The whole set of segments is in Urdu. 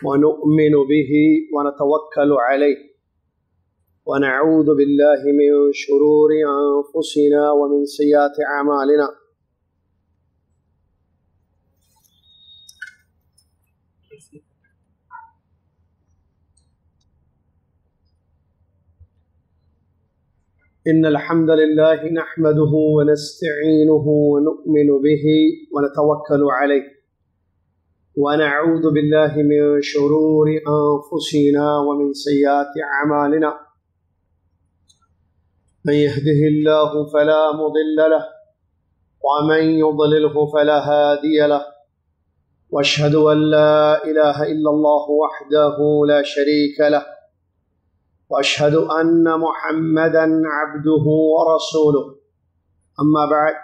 ونؤمن به ونتوكل عليه ونعوذ بالله من شرور أنفسنا ومن سيئات أعمالنا إن الحمد لله نحمده ونستعينه ونؤمن به ونتوكل عليه ونعوذ بالله من شرور أنفسنا ومن سيئات أعمالنا من يهده الله فلا مضل له ومن يضلله فلا هادي له وأشهد أن لا إله إلا الله وحده لا شريك له وأشهد أن محمدا عبده ورسوله أما بعد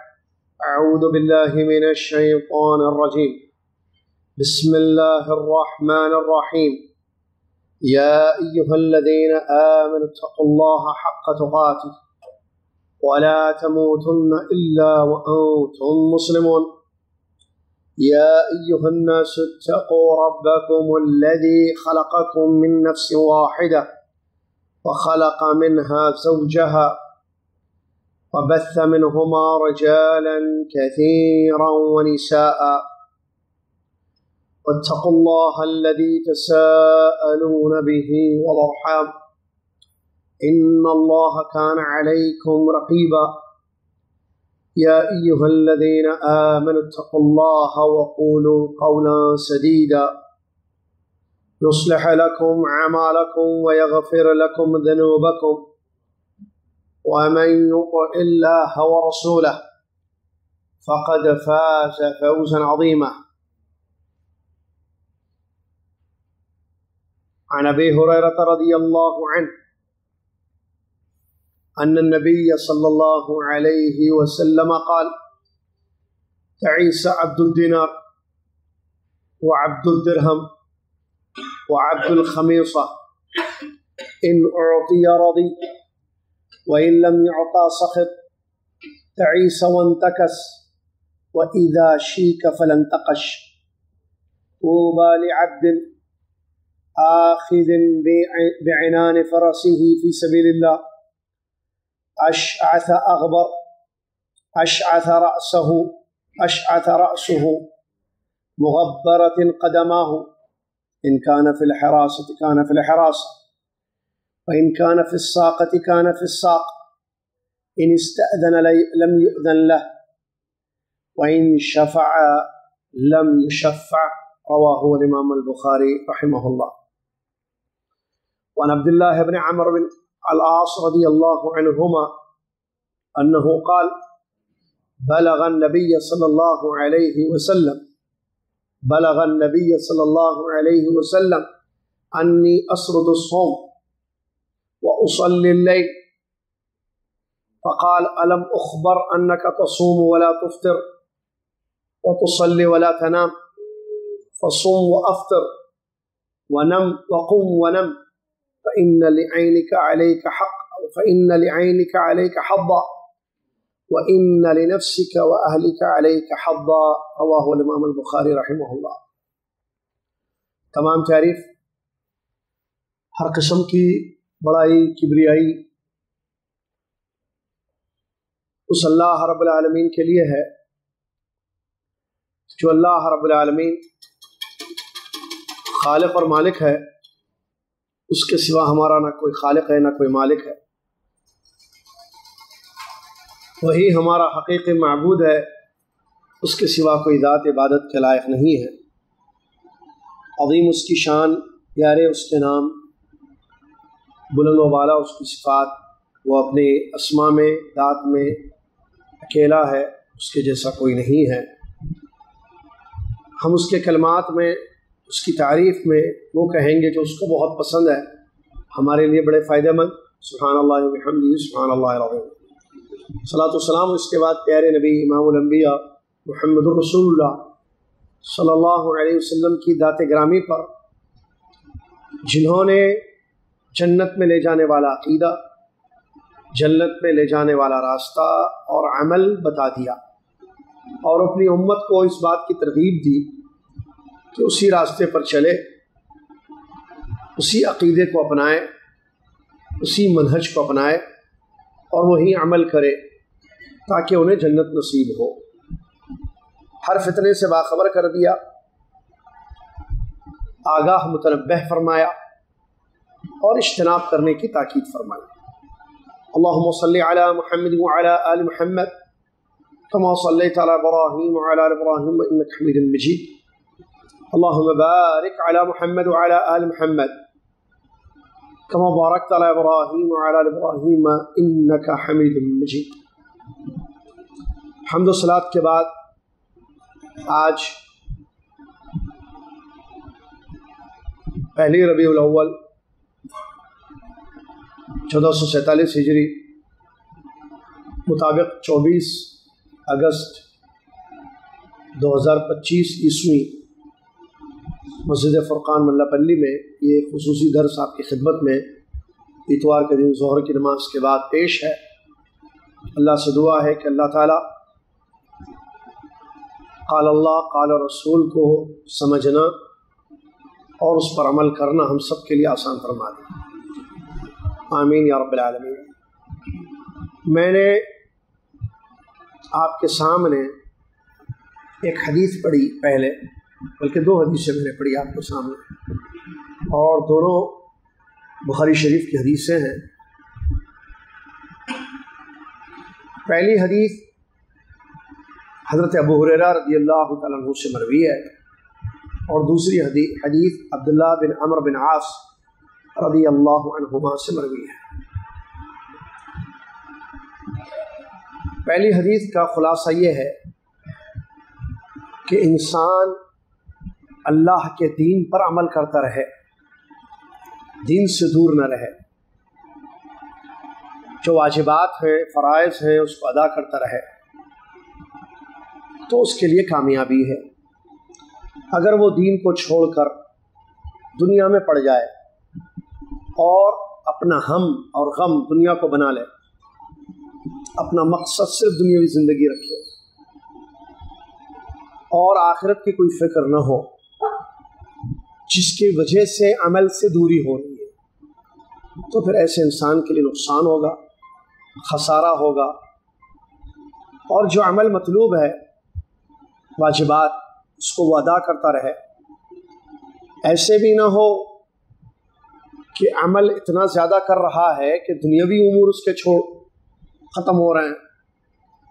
أعوذ بالله من الشيطان الرجيم بسم الله الرحمن الرحيم يا أيها الذين آمنوا اتقوا الله حق تقاته ولا تموتن إلا وأنتم مسلمون يا أيها الناس اتقوا ربكم الذي خلقكم من نفس واحدة وخلق منها زوجها وبث منهما رجالا كثيرا ونساء واتقوا الله الذي تساءلون به والأرحام إن الله كان عليكم رقيبا يا أيها الذين آمنوا اتقوا الله وقولوا قولا سديدا يصلح لكم أعمالكم ويغفر لكم ذنوبكم ومن يطع الله ورسوله فقد فاز فوزا عظيما عن أبي هريرة رضي الله عنه أن النبي صلى الله عليه وسلم قال تعيس عبد الدينار وعبد الدرهم وعبد الخميصة إن أعطي رضي وإن لم يعطى سخط تعيس وانتكس وإذا شيك فلانتقش طوبى لعبد آخذ بعنان فرسه في سبيل الله أشعث أغبر أشعث رأسه مغبرة قدماه إن كان في الحراسة كان في الحراسة وإن كان في الساقة كان في الساق إن استأذن لم يؤذن له وإن شفع لم يشفع رواه الإمام البخاري رحمه الله. وعن عبد الله بن عمرو بن العاص رضي الله عنهما أنه قال بلغ النبي صلى الله عليه وسلم أني أسرد الصوم وأصلي الليل فقال ألم أخبر أنك تصوم ولا تفطر وتصلي ولا تنام فصم وأفطر ونم وقم ونم فإن لعينك عليك حظا وإن لنفسك وأهلك عليك حظا رواه الإمام البخاري رحمه اللہ. تمام تعریف ہر قسم کی بڑائی کبریائی اس اللہ رب العالمین کے لیے ہے جو اللہ رب العالمین خالق اور مالک ہے. اس کے سوا ہمارا نہ کوئی خالق ہے نہ کوئی مالک ہے. وہی ہمارا حقیقی معبود ہے. اس کے سوا کوئی ذات عبادت کے لائق نہیں ہے. عظیم اس کی شان، پیارے اس کے نام، بلند و بالا اس کی صفات. وہ اپنے اسما میں، ذات میں اکیلا ہے، اس کے جیسا کوئی نہیں ہے. ہم اس کے کلمات میں، اس کی تعریف میں وہ کہیں گے جو اس کو بہت پسند ہے، ہمارے لیے بڑے فائدہ مند. سبحان اللہ و بحمدہ سبحان اللہ العظیم. صلاۃ والسلام اس کے بعد پیارے نبی امام الانبیاء محمد الرسول اللہ صلی اللہ علیہ وسلم کی ذات گرامی پر، جنہوں نے جنت میں لے جانے والا عقیدہ، جنت میں لے جانے والا راستہ اور عمل بتا دیا، اور اپنی امت کو اس بات کی ترغیب دی کہ اسی راستے پر چلے اسی عقیدے کو اپنائے، اسی منہج کو اپنائے اور وہی عمل کرے تاکہ انہیں جنت نصیب ہو۔ ہر فتنے سے باخبر کر دیا، آگاہ متنبہ فرمایا اور اجتناب کرنے کی تاکید فرمائی۔ اللہم صلی علی محمد وعلی آل محمد کما صلیت علی ابراہیم وعلی آل ابراہیم انک حمید مجید۔ اللہم بارک علی محمد وعلی آل محمد کما بارکت علی ابراہیم وعلی آل ابراہیم انک حمید مجید۔ حمد و صلاۃ کے بعد آج پہلی ربیع الاول 1447 ہجری مطابق 24 اگست 2025 عیسوی مسجد فرقان ملا پلی میں یہ خصوصی درس آپ کی خدمت میں اتوار کے دن ظہر کی نماز کے بعد پیش ہے۔ اللہ سے دعا ہے کہ اللہ تعالیٰ قال اللہ قال رسول کو سمجھنا اور اس پر عمل کرنا ہم سب کے لیے آسان فرما دے، آمین یا رب العالمین۔ میں نے آپ کے سامنے ایک حدیث پڑھی پہلے، بلکہ 2 حدیثیں میں نے پڑھی آپ کے سامنے، اور دونوں بخاری شریف کی حدیثیں ہیں۔ پہلی حدیث حضرت ابو ہریرہ رضی اللہ تعالیٰ عنہ سے مروی ہے، اور دوسری حدیث عبداللہ بن عمرو بن عاص رضی اللہ عنہما سے مروی ہے۔ پہلی حدیث کا خلاصہ یہ ہے کہ انسان اللہ کے دین پر عمل کرتا رہے، دین سے دور نہ رہے، جو واجبات ہیں فرائض ہیں اس کو ادا کرتا رہے تو اس کے لیے کامیابی ہے۔ اگر وہ دین کو چھوڑ کر دنیا میں پڑ جائے اور اپنا ہم اور غم دنیا کو بنا لے، اپنا مقصد صرف دنیاوی زندگی رکھے اور آخرت کی کوئی فکر نہ ہو، جس کی وجہ سے عمل سے دوری ہو رہی ہے، تو پھر ایسے انسان کے لیے نقصان ہوگا، خسارہ ہوگا۔ اور جو عمل مطلوب ہے، واجبات، اس کو وہ ادا کرتا رہے۔ ایسے بھی نہ ہو کہ عمل اتنا زیادہ کر رہا ہے کہ دنیاوی امور اس کے ختم ہو رہے ہیں۔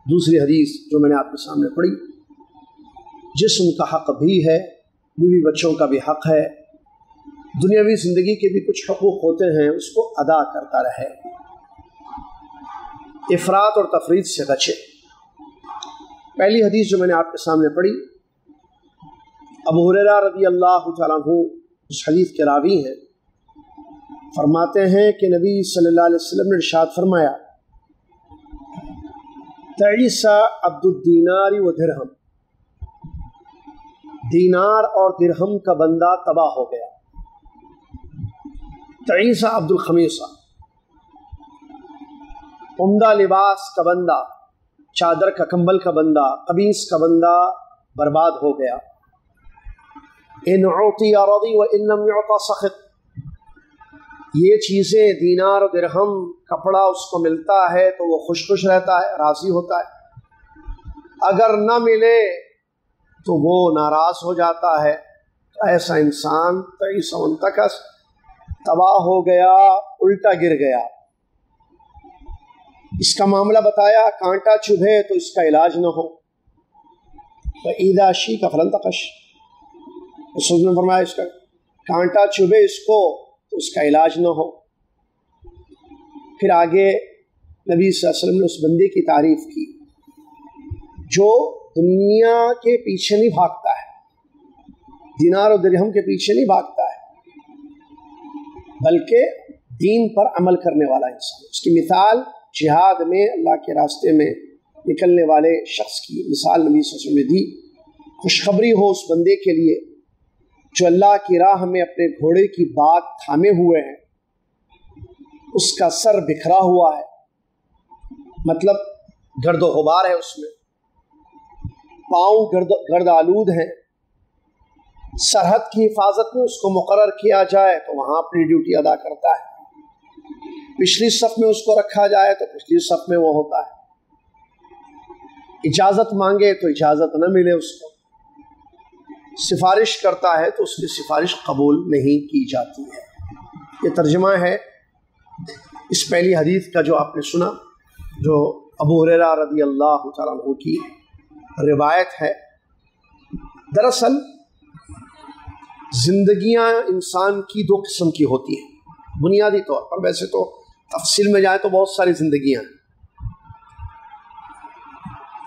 دوسری حدیث جو میں نے آپ کے سامنے پڑھی، جسم کا حق بھی ہے، بیوی بچوں کا بھی حق ہے، دنیاوی زندگی کے بھی کچھ حقوق ہوتے ہیں، اس کو ادا کرتا رہے، افراط اور تفریط سے بچے۔ پہلی حدیث جو میں نے آپ کے سامنے پڑھی، ابو ہریرہ رضی اللہ تعالیٰ عنہ اس حدیث کے راوی ہیں، فرماتے ہیں کہ نبی صلی اللہ علیہ وسلم نے ارشاد فرمایا، تعیس عبد الدینار و درہم، دینار اور درہم کا بندہ تباہ ہو گیا۔ تعیس عبد الخمیسہ، عمدہ لباس کا بندہ، چادر کا کمبل کا بندہ، قمیص کا بندہ برباد ہو گیا۔ ان اعطی رضی و ان لم یعطى سخط، یہ چیزیں دینار و درہم کپڑا اس کو ملتا ہے تو وہ خوش خوش رہتا ہے، راضی ہوتا ہے، اگر نہ ملے تو وہ ناراض ہو جاتا ہے۔ ایسا انسان تعیس وانتکس، تباہ ہو گیا، الٹا گر گیا۔ اس کا معاملہ بتایا، کانٹا چبھے تو اس کا علاج نہ ہو، فَإِذَا شِيكَ فَلَن تَقَشْ، رسول نے فرمایا اس کا کانٹا چبھے اس کو تو اس کا علاج نہ ہو۔ پھر آگے نبی صلی اللہ علیہ وسلم نے اس بندے کی تعریف کی جو دنیا کے پیچھے نہیں بھاگتا ہے، دینار و درہم کے پیچھے نہیں بھاگتا ہے، بلکہ دین پر عمل کرنے والا انسان۔ اس کی مثال جہاد میں اللہ کے راستے میں نکلنے والے شخص کی مثال نبی صلی اللہ علیہ وسلم نے دی۔ خوشخبری ہو اس بندے کے لیے جو اللہ کی راہ میں اپنے گھوڑے کی بات تھامے ہوئے ہیں، اس کا سر بکھرا ہوا ہے، مطلب گرد و غبار ہے اس میں، پاؤں گرد آلود ہیں، سرحد کی حفاظت میں اس کو مقرر کیا جائے تو وہاں اپنی ڈیوٹی ادا کرتا ہے، پچھلی صف میں اس کو رکھا جائے تو پچھلی صف میں وہ ہوتا ہے، اجازت مانگے تو اجازت نہ ملے اس کو، سفارش کرتا ہے تو اس کی سفارش قبول نہیں کی جاتی ہے۔ یہ ترجمہ ہے اس پہلی حدیث کا جو آپ نے سنا، جو ابو ہریرہ رضی اللہ تعالیٰ عنہ کی روایت ہے۔ دراصل زندگیاں انسان کی دو قسم کی ہوتی ہیں بنیادی طور پر، ویسے تو تفصیل میں جائے تو بہت ساری زندگیاں ہیں،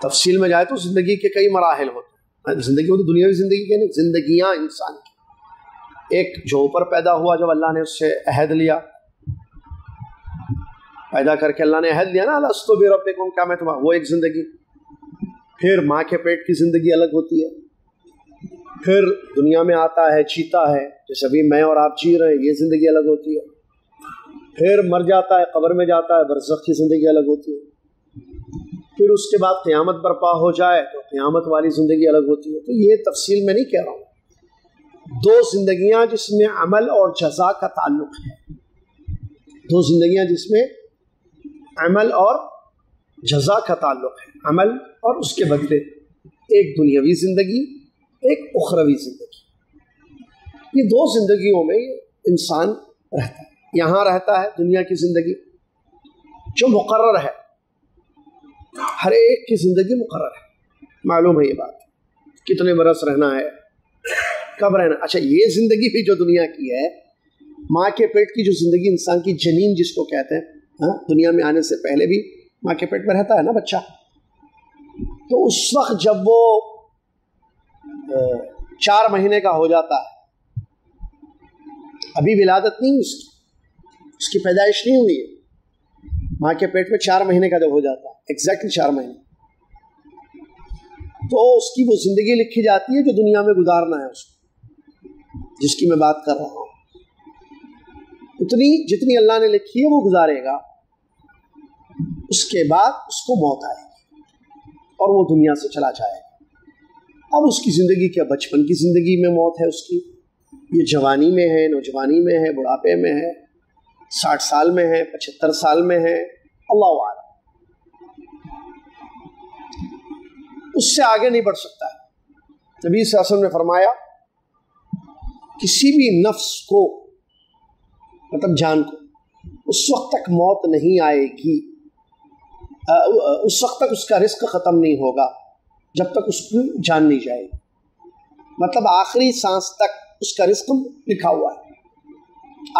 تفصیل میں جائے تو زندگی کے کئی مراحل ہوتے ہیں، زندگی ہوتی دنیاوی زندگی کے نہیں، زندگیاں انسان کی۔ ایک جو اوپر پیدا ہوا، جب اللہ نے اس سے عہد لیا، پیدا کر کے اللہ نے عہد لیا نا، الستو بربکم، کیا میں تمہارا، وہ ایک زندگی۔ پھر ماں کے پیٹ کی زندگی الگ ہوتی ہے، پھر دنیا میں آتا ہے، جیتا ہے، جیسے ابھی میں اور آپ جی رہے ہیں، یہ زندگی الگ ہوتی ہے۔ پھر مر جاتا ہے، قبر میں جاتا ہے، برزخ کی زندگی الگ ہوتی ہے۔ پھر اس کے بعد قیامت برپا ہو جائے تو قیامت والی زندگی الگ ہوتی ہے۔ تو یہ تفصیل میں نہیں کہہ رہا ہوں، دو زندگیاں جس میں عمل اور جزا کا تعلق ہے، دو زندگیاں جس میں عمل اور جزا کا تعلق ہے، عمل اور اس کے بدلے، ایک دنیاوی زندگی، ایک اخروی زندگی۔ یہ دو زندگیوں میں انسان رہتا ہے، یہاں رہتا ہے دنیا کی زندگی جو مقرر ہے، ہر ایک کی زندگی مقرر ہے، معلوم ہے یہ بات، کتنے برس رہنا ہے، کب رہنا۔ اچھا، یہ زندگی بھی جو دنیا کی ہے، ماں کے پیٹ کی جو زندگی انسان کی، جنین جس کو کہتے ہیں، دنیا میں آنے سے پہلے بھی ماں کے پیٹ میں رہتا ہے نا بچہ، تو اس وقت جب وہ 4 مہینے کا ہو جاتا ہے، ابھی ولادت نہیں اس کی پیدائش نہیں ہوئی ہے، ماں کے پیٹ میں 4 مہینے کا جب ہو جاتا ہے، ایگزیکٹلی 4 مہینے، تو اس کی وہ زندگی لکھی جاتی ہے جو دنیا میں گزارنا ہے اس کو، جس کی میں بات کر رہا ہوں، اتنی جتنی اللہ نے لکھی ہے وہ گزارے گا، اس کے بعد اس کو موت آئے گی اور وہ دنیا سے چلا جائے گا۔ اب اس کی زندگی کیا، بچپن کی زندگی میں موت ہے اس کی، یہ جوانی میں ہے، نوجوانی میں ہے، بڑھاپے میں ہے، 60 سال میں ہے، 75 سال میں ہے، اللہ اعلم، اس سے آگے نہیں بڑھ سکتا ہے۔ نبی صلی اللہ علیہ وسلم نے فرمایا، کسی بھی نفس کو، مطلب جان کو، اس وقت تک موت نہیں آئے گی، اس وقت تک اس کا رزق ختم نہیں ہوگا جب تک اس کی جان نہیں جائے گی، مطلب آخری سانس تک اس کا رزق لکھا ہوا ہے،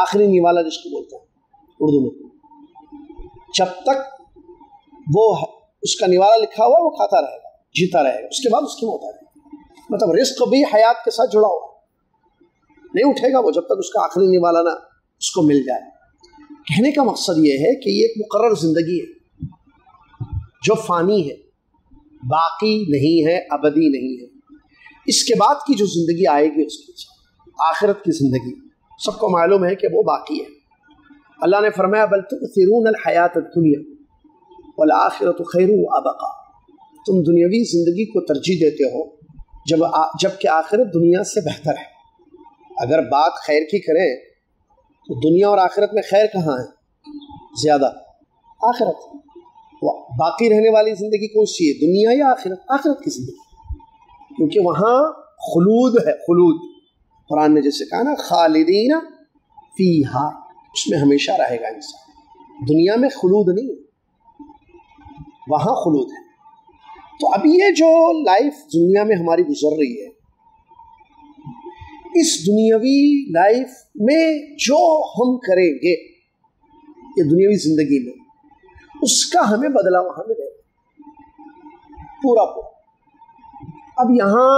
آخری نوالا جس کو بولتے ہیں اردو میں، جب تک وہ اس کا نوالا لکھا ہوا ہے وہ کھاتا رہے گا، جیتا رہے گا، اس کے بعد اس کی موت آئے گی، مطلب رزق بھی حیات کے ساتھ جڑا ہوا ہے، نہیں اٹھے گا وہ جب تک اس کا آخری نوالا نہ اس کو مل جائے۔ کہنے کا مقصد یہ ہے کہ یہ ایک مقرر زندگی ہے جو فانی ہے، باقی نہیں ہے، ابدی نہیں ہے۔ اس کے بعد کی جو زندگی آئے گی اس کی آخرت کی زندگی، سب کو معلوم ہے کہ وہ باقی ہے۔ اللہ نے فرمایا، بل تؤثرون الحیات الدنیا والآخرۃ خیر وابقی، تم دنیاوی زندگی کو ترجیح دیتے ہو جب کہ آخرت دنیا سے بہتر ہے۔ اگر بات خیر کی کریں تو دنیا اور آخرت میں خیر کہاں ہے زیادہ؟ آخرت۔ باقی رہنے والی زندگی کون سی ہے، دنیا یا آخرت؟ آخرت کی زندگی، کیونکہ وہاں خلود ہے، خلود، قرآن نے جیسے کہا نا، خالدین فیہا، اس میں ہمیشہ رہے گا انسان، دنیا میں خلود نہیں ہے، وہاں خلود ہے۔ تو اب یہ جو لائف دنیا میں ہماری گزر رہی ہے، اس دنیاوی لائف میں جو ہم کریں گے یہ دنیاوی زندگی میں، اس کا ہمیں بدلہ وہاں ملے گا پورا پورا۔ اب یہاں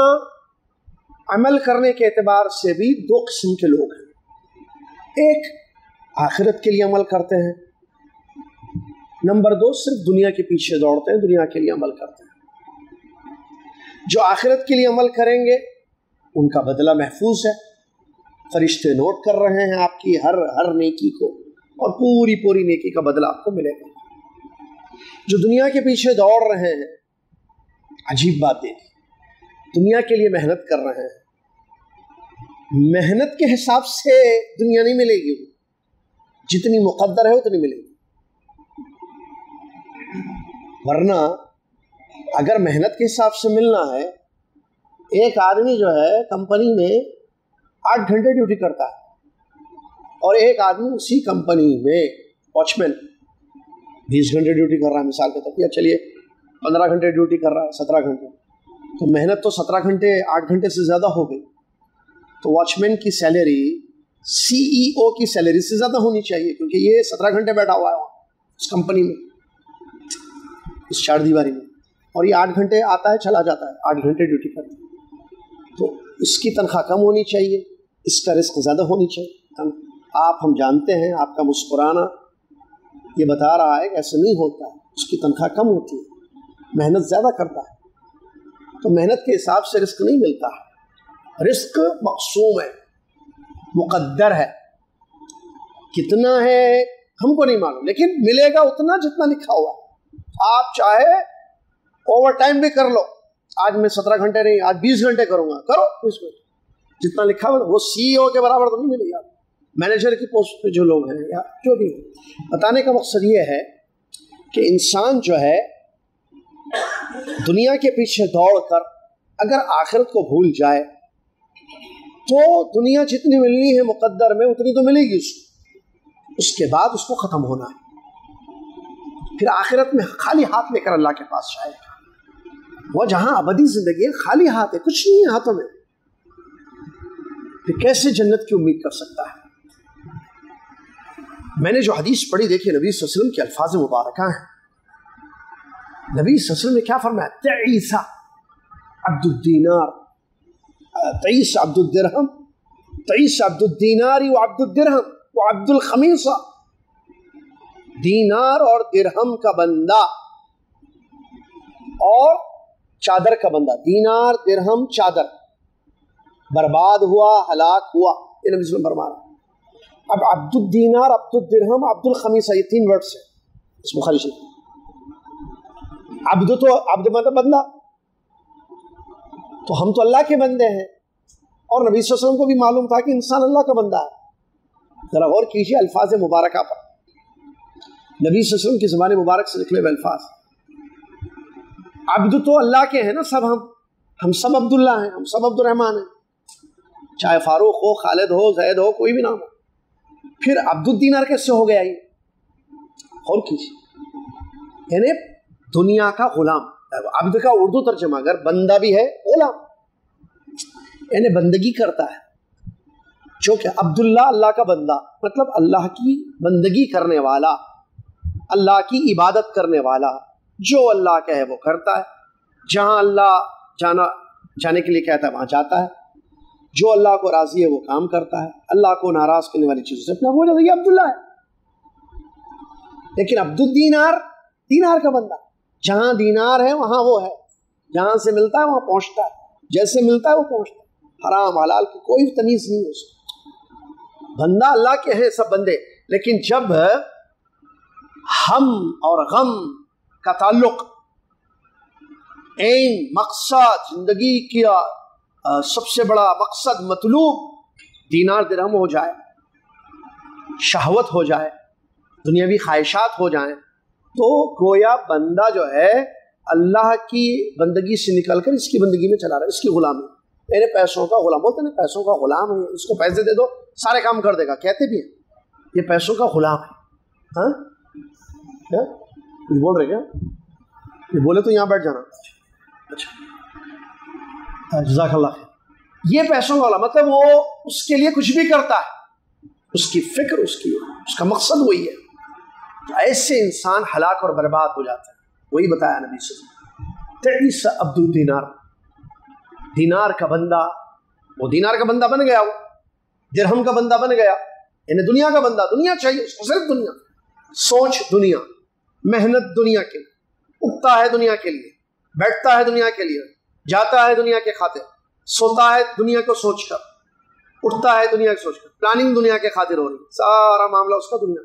عمل کرنے کے اعتبار سے بھی 2 قسم کے لوگ ہیں، ایک آخرت کے لیے عمل کرتے ہیں، نمبر 2 صرف دنیا کے پیچھے دوڑتے ہیں، دنیا کے لیے عمل کرتے ہیں۔ جو آخرت کے لیے عمل کریں گے ان کا بدلہ محفوظ ہے، فرشتے نوٹ کر رہے ہیں آپ کی ہر نیکی کو، اور پوری پوری نیکی کا بدلہ آپ کو ملے گا۔ جو دنیا کے پیچھے دوڑ رہے ہیں، عجیب بات دیکھیں، دنیا کے لیے محنت کر رہے ہیں، محنت کے حساب سے دنیا نہیں ملے گی، جتنی مقدر ہے اتنی ملے گی۔ ورنہ اگر محنت کے حساب سے ملنا ہے، ایک آدمی جو ہے کمپنی میں 8 گھنٹے ڈیوٹی کرتا ہے اور ایک آدمی اسی کمپنی میں واچ مین 20 گھنٹے ڈیوٹی کر رہا ہے مثال کے طور پر، یا چلیے 15 گھنٹے ڈیوٹی کر رہا ہے، 17 گھنٹے، تو محنت تو 17 گھنٹے 8 گھنٹے سے زیادہ ہو گئی، تو واچ مین کی سیلری CEO کی سیلری سے زیادہ ہونی چاہیے، کیونکہ یہ 17 گھنٹے بیٹھا ہوا ہے اس کمپنی میں، اس چار دیواری میں، اور یہ 8 گھنٹے آتا ہے چلا جاتا ہے، 8 گھنٹے ڈیوٹی کرتا ہے، تو اس کی تنخواہ کم ہونی چاہیے، اس کا رزق زیادہ ہونی چاہیے۔ آپ ہم جانتے ہیں آپ کا مسکرانا یہ بتا رہا ہے کہ ایسا نہیں ہوتا ہے، اس کی تنخواہ کم ہوتی ہے، محنت زیادہ کرتا ہے، تو محنت کے حساب سے رزق نہیں ملتا ہے، رزق مقسوم ہے، مقدر ہے، کتنا ہے ہم کو نہیں معلوم، لیکن ملے گا اتنا جتنا لکھا ہوا ہے۔ آپ چاہے اوور ٹائم بھی کر لو، آج میں 17 گھنٹے نہیں، آج 20 گھنٹے کروں گا، کرو 20 گھنٹے، جتنا لکھا ہوا وہ CEO کے برابر تو نہیں ملے گا، مینیجر کی پوسٹ پہ جو لوگ ہیں یا جو بھی ہیں۔ بتانے کا مقصد یہ ہے کہ انسان جو ہے دنیا کے پیچھے دوڑ کر اگر آخرت کو بھول جائے تو دنیا جتنی ملنی ہے مقدر میں اتنی تو ملے گی اس کے بعد اس کو ختم ہونا ہے، پھر آخرت میں خالی ہاتھ لے کر اللہ کے پاس جائے گا، وہ جہاں ابدی زندگی ہے خالی ہاتھ ہے، کچھ نہیں ہے ہاتھوں میں، پھر کیسے جنت کی امید کر سکتا ہے؟ میں نے جو حدیث پڑھی دیکھیے نبی صلی اللہ علیہ وسلم کے الفاظ مبارکہ ہیں، نبی صلی اللہ علیہ وسلم نے کیا فرمایا؟ تعیس عبد الدینار، تعیس عبد الدرہم، تعیس عبد الدینار وعبد الدرہم وعبد الخمیصہ، دینار اور درہم کا بندہ اور چادر کا بندہ، دینار درہم چادر، برباد ہوا، ہلاک ہوا، یہ نبی صلی اللہ علیہ وسلم فرما رہا ہے۔ اب عبد الدینار، عبد الدرہم، عبد الخمیصہ، یہ 3 ورڈز ہیں اس بخاری شریف۔ عبد تو عبد مطلب بندہ، تو ہم تو اللہ کے بندے ہیں، اور نبی صلی اللہ علیہ وسلم کو بھی معلوم تھا کہ انسان اللہ کا بندہ ہے۔ ذرا غور کیجیے الفاظ مبارکہ پر، نبی صلی اللہ علیہ وسلم کی زبان مبارک سے نکلے ہوئے الفاظ۔ عبد تو اللہ کے ہیں نا، سب ہم سب عبداللہ ہیں، ہم سب عبد الرحمن ہیں، چاہے فاروق ہو، خالد ہو، زید ہو، کوئی بھی نام ہو، پھر عبد الدینار کیسے ہو گیا؟ یہ غور کیجیے، یعنی دنیا کا غلام، عبد کا اردو ترجمہ اگر بندہ بھی ہے، غلام یعنی بندگی کرتا ہے، چونکہ عبداللہ اللہ کا بندہ، مطلب اللہ کی بندگی کرنے والا، اللہ کی عبادت کرنے والا، جو اللہ کہے وہ کرتا ہے، جہاں اللہ جانے کے لیے کہتا ہے وہاں جاتا ہے، جو اللہ کو راضی ہے وہ کام کرتا ہے، اللہ کو ناراض کرنے والی چیزوں سے اپنا وہ جاتا ہے، یہ عبداللہ ہے۔ لیکن عبد الدینار، دینار کا بندہ، جہاں دینار ہے وہاں وہ ہے، جہاں سے ملتا ہے وہاں پہنچتا ہے، جیسے ملتا ہے وہ پہنچتا ہے، حرام حلال کی کوئی تمیز نہیں ہے اس کو، بندہ اللہ کے ہیں سب بندے۔ لیکن جب ہم اور غم کا تعلق عین مقصد زندگی کا سب سے بڑا مقصد مطلوب دینار درہم ہو جائے، شہوت ہو جائے، دنیاوی خواہشات ہو جائیں، تو گویا بندہ جو ہے اللہ کی بندگی سے نکل کر اس کی بندگی میں چلا رہا ہے، اس کی غلامی، میرے پیسوں کا غلام، بولتے ہیں پیسوں کا غلام ہے، اس کو پیسے دے دو سارے کام کر دے گا، کہتے بھی ہیں یہ پیسوں کا غلام ہے۔ ہاں کیا کچھ بول رہے کیا؟ یہ بولے تو یہاں بیٹھ جانا۔ اچھا جزاک اللہ خیر۔ یہ پیسوں کا غلام مطلب وہ اس کے لیے کچھ بھی کرتا ہے، اس کی فکر، اس کا مقصد وہی ہے، ایسے انسان ہلاک اور برباد ہو جاتا ہے۔ وہی بتایا نبی صلی اللہ علیہ وسلم، تعیس عبد الدینار، دینار کا بندہ، وہ دینار کا بندہ بن گیا، وہ درہم کا بندہ بن گیا، یعنی دنیا کا بندہ، دنیا چاہیے اس کو، صرف دنیا، سوچ دنیا، محنت دنیا کے لیے، اٹھتا ہے دنیا کے لیے، بیٹھتا ہے دنیا کے لیے، جاتا ہے دنیا کے خاطر، سوتا ہے دنیا کو سوچ کر، اٹھتا ہے دنیا کو سوچ کر، پلاننگ دنیا کے خاطر ہو رہی ہے، سارا معاملہ اس کا دنیا،